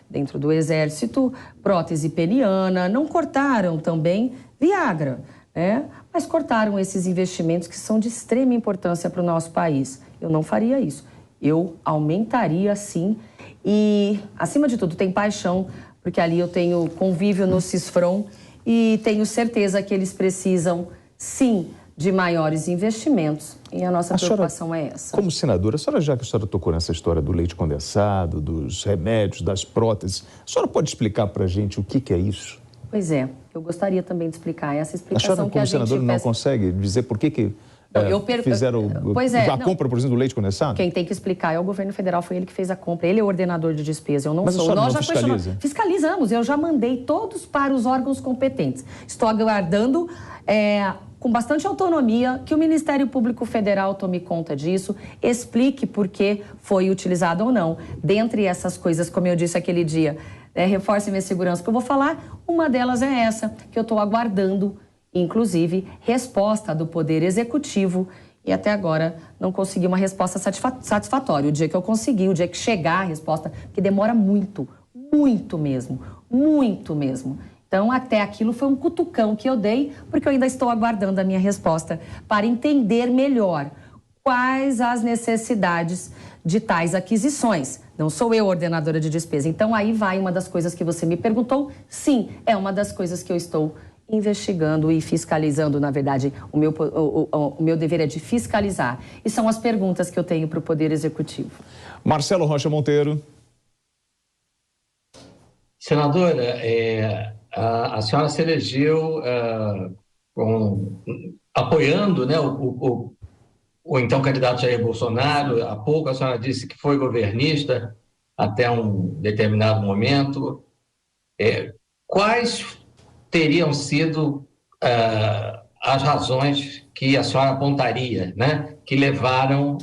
B: dentro do Exército prótese peniana, não cortaram também Viagra, né? Mas cortaram esses investimentos que são de extrema importância para o nosso país. Eu não faria isso. Eu aumentaria, sim. E, acima de tudo, tem paixão, porque ali eu tenho convívio no CISFRON e tenho certeza que eles precisam, sim, de maiores investimentos. E a nossa preocupação é essa.
A: Como senadora, já que a senhora tocou nessa história do leite condensado, dos remédios, das próteses, a senhora pode explicar para a gente o que é isso?
B: Pois é, eu gostaria também de explicar essa explicação.
A: A senhora, como senadora, não consegue dizer por que fizeram a compra, por exemplo, do leite condensado?
B: Quem tem que explicar é o governo federal, foi ele que fez a compra. Ele é o ordenador de despesa, eu não
A: sou.
B: Mas
A: a senhora não fiscaliza?
B: Fiscalizamos, eu já mandei todos para os órgãos competentes. Estou aguardando, com bastante autonomia, que o Ministério Público Federal tome conta disso, explique por que foi utilizado ou não. Dentre essas coisas, como eu disse aquele dia, reforce minha segurança que eu vou falar, uma delas é essa, que eu estou aguardando, inclusive, resposta do Poder Executivo, e até agora não consegui uma resposta satisfatória. O dia que eu conseguir, o dia que chegar a resposta, que demora muito, muito mesmo, muito mesmo. Então, até aquilo foi um cutucão que eu dei, porque eu ainda estou aguardando a minha resposta para entender melhor quais as necessidades de tais aquisições. Não sou eu ordenadora de despesa. Então, aí vai uma das coisas que você me perguntou. Sim, é uma das coisas que eu estou investigando e fiscalizando. Na verdade, o meu dever é de fiscalizar. E são as perguntas que eu tenho para o Poder Executivo.
A: Marcelo Rocha Monteiro.
D: Senadora, a senhora se elegeu apoiando, né, o então candidato Jair Bolsonaro. Há pouco a senhora disse que foi governista até um determinado momento. Quais teriam sido as razões que a senhora apontaria, né, que lhe levaram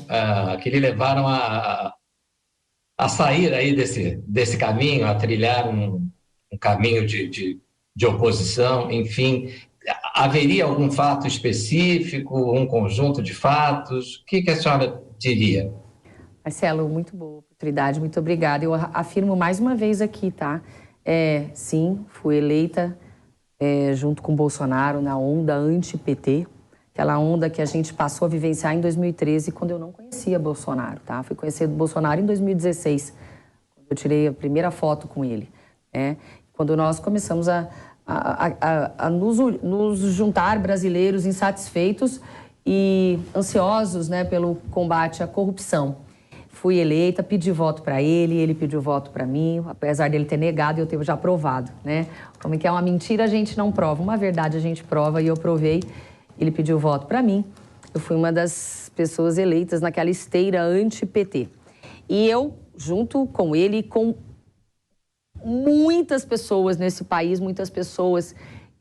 D: a sair aí desse caminho, a trilhar um caminho de oposição, enfim? Haveria algum fato específico, um conjunto de fatos? O que a senhora diria?
B: Marcelo, muito boa oportunidade, muito obrigada. Eu afirmo mais uma vez aqui, tá? Sim, fui eleita junto com o Bolsonaro na onda anti-PT, aquela onda que a gente passou a vivenciar em 2013, quando eu não conhecia Bolsonaro, tá? Fui conhecer Bolsonaro em 2016, quando eu tirei a primeira foto com ele, né? Quando nós começamos a nos juntar, brasileiros insatisfeitos e ansiosos, né, pelo combate à corrupção. Fui eleita, pedi voto para ele pediu voto para mim, apesar dele ter negado, eu tenho já provado, né? Como que é uma mentira, a gente não prova, uma verdade a gente prova, e eu provei. Ele pediu voto para mim. Eu fui uma das pessoas eleitas naquela esteira anti-PT. E eu, junto com ele, com muitas pessoas nesse país, muitas pessoas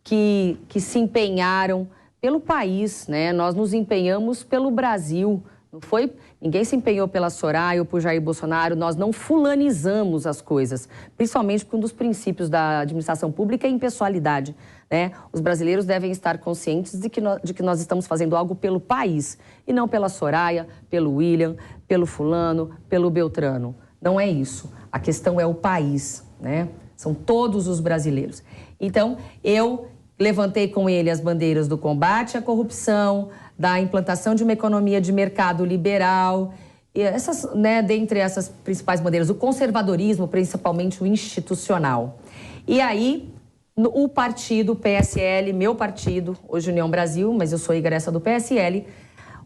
B: que se empenharam pelo país, né? Nós nos empenhamos pelo Brasil. Não foi? Ninguém se empenhou pela Soraya ou por Jair Bolsonaro, nós não fulanizamos as coisas, principalmente porque um dos princípios da administração pública é a impessoalidade, né? Os brasileiros devem estar conscientes de que nós estamos fazendo algo pelo país, e não pela Soraya, pelo William, pelo fulano, pelo Beltrano. Não é isso. A questão é o país, né? São todos os brasileiros. Então, eu levantei com ele as bandeiras do combate à corrupção, da implantação de uma economia de mercado liberal, e essas, né, dentre essas principais bandeiras, o conservadorismo, principalmente o institucional. E aí, o partido, o PSL, meu partido, hoje União Brasil, mas eu sou egressa do PSL,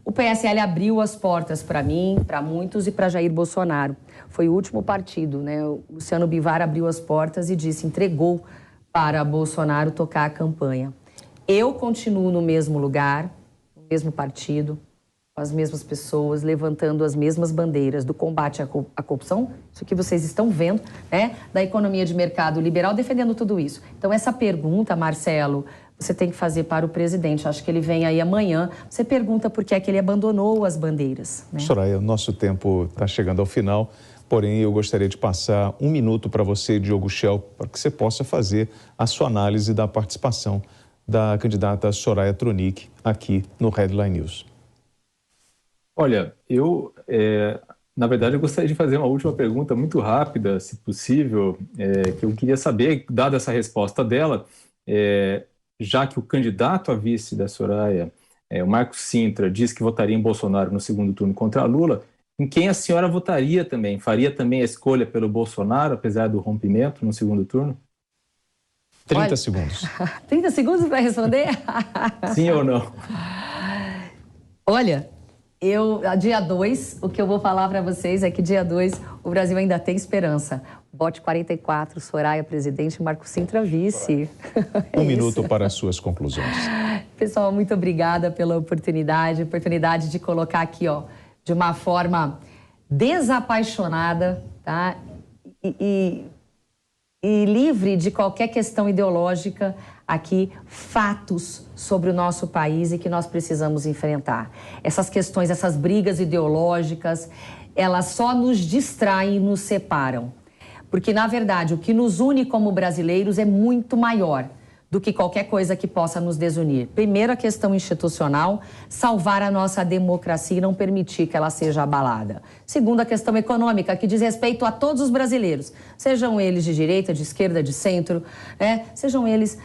B: o PSL abriu as portas para mim, para muitos e para Jair Bolsonaro. Foi o último partido, né? O Luciano Bivar abriu as portas e disse, entregou para Bolsonaro tocar a campanha. Eu continuo no mesmo lugar, no mesmo partido, com as mesmas pessoas, levantando as mesmas bandeiras do combate à corrupção, isso que vocês estão vendo, né? Da economia de mercado liberal, defendendo tudo isso. Então, essa pergunta, Marcelo, você tem que fazer para o presidente. Acho que ele vem aí amanhã. Você pergunta por que é que ele abandonou as bandeiras, né?
A: Soraya, o nosso tempo está chegando ao final. Porém, eu gostaria de passar um minuto para você, Diogo Schelp, para que você possa fazer a sua análise da participação da candidata Soraya Tronic aqui no Headline News.
C: Olha, na verdade, eu gostaria de fazer uma última pergunta muito rápida, se possível, que eu queria saber, dada essa resposta dela, já que o candidato a vice da Soraya, o Marcos Cintra, diz que votaria em Bolsonaro no segundo turno contra Lula, em quem a senhora votaria também? Faria também a escolha pelo Bolsonaro, apesar do rompimento no segundo turno?
A: 30 segundos.
B: 30 segundos para responder?
C: Sim ou não?
B: Olha, dia 2, o que eu vou falar para vocês é que dia 2 o Brasil ainda tem esperança. Vote 44, Soraya presidente, Marcos Cintra vice.
A: Um minuto para as suas conclusões.
B: Pessoal, muito obrigada pela oportunidade de colocar aqui, ó, de uma forma desapaixonada, tá? E livre de qualquer questão ideológica, aqui, fatos sobre o nosso país e que nós precisamos enfrentar. Essas questões, essas brigas ideológicas, elas só nos distraem e nos separam. Porque, na verdade, o que nos une como brasileiros é muito maior do que qualquer coisa que possa nos desunir. Primeiro, a questão institucional, salvar a nossa democracia e não permitir que ela seja abalada. Segundo, a questão econômica, que diz respeito a todos os brasileiros, sejam eles de direita, de esquerda, de centro, né? Sejam eles,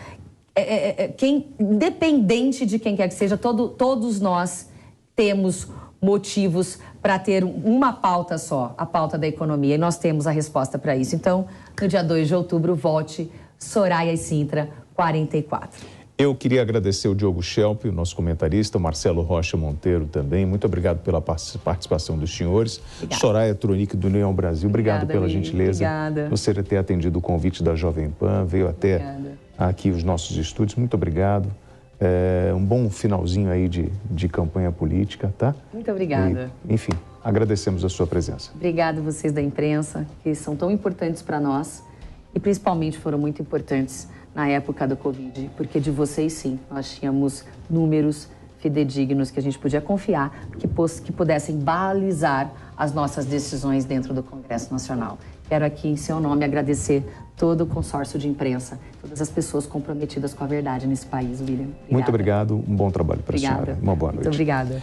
B: independente de quem quer que seja, todos nós temos motivos para ter uma pauta só, a pauta da economia, e nós temos a resposta para isso. Então, no dia 2 de outubro, vote Soraya e Cintra 44.
A: Eu queria agradecer o Diogo Schelp, o nosso comentarista, o Marcelo Rocha Monteiro também. Muito obrigado pela participação dos senhores. Obrigada. Soraya Tronic, do União Brasil, obrigado pela gentileza.
B: Obrigada.
A: Você ter atendido o convite da Jovem Pan, veio até aqui os nossos estúdios. Muito obrigado. Um bom finalzinho aí de campanha política, tá?
B: Muito obrigada.
A: Enfim, agradecemos a sua presença.
B: Obrigada a vocês da imprensa, que são tão importantes para nós e principalmente foram muito importantes na época do Covid, porque de vocês, sim, nós tínhamos números fidedignos que a gente podia confiar, que pudessem balizar as nossas decisões dentro do Congresso Nacional. Quero aqui, em seu nome, agradecer todo o consórcio de imprensa, todas as pessoas comprometidas com a verdade nesse país, William. Obrigada.
A: Muito obrigado, um bom trabalho para a senhora. Uma boa noite.
B: Muito obrigada.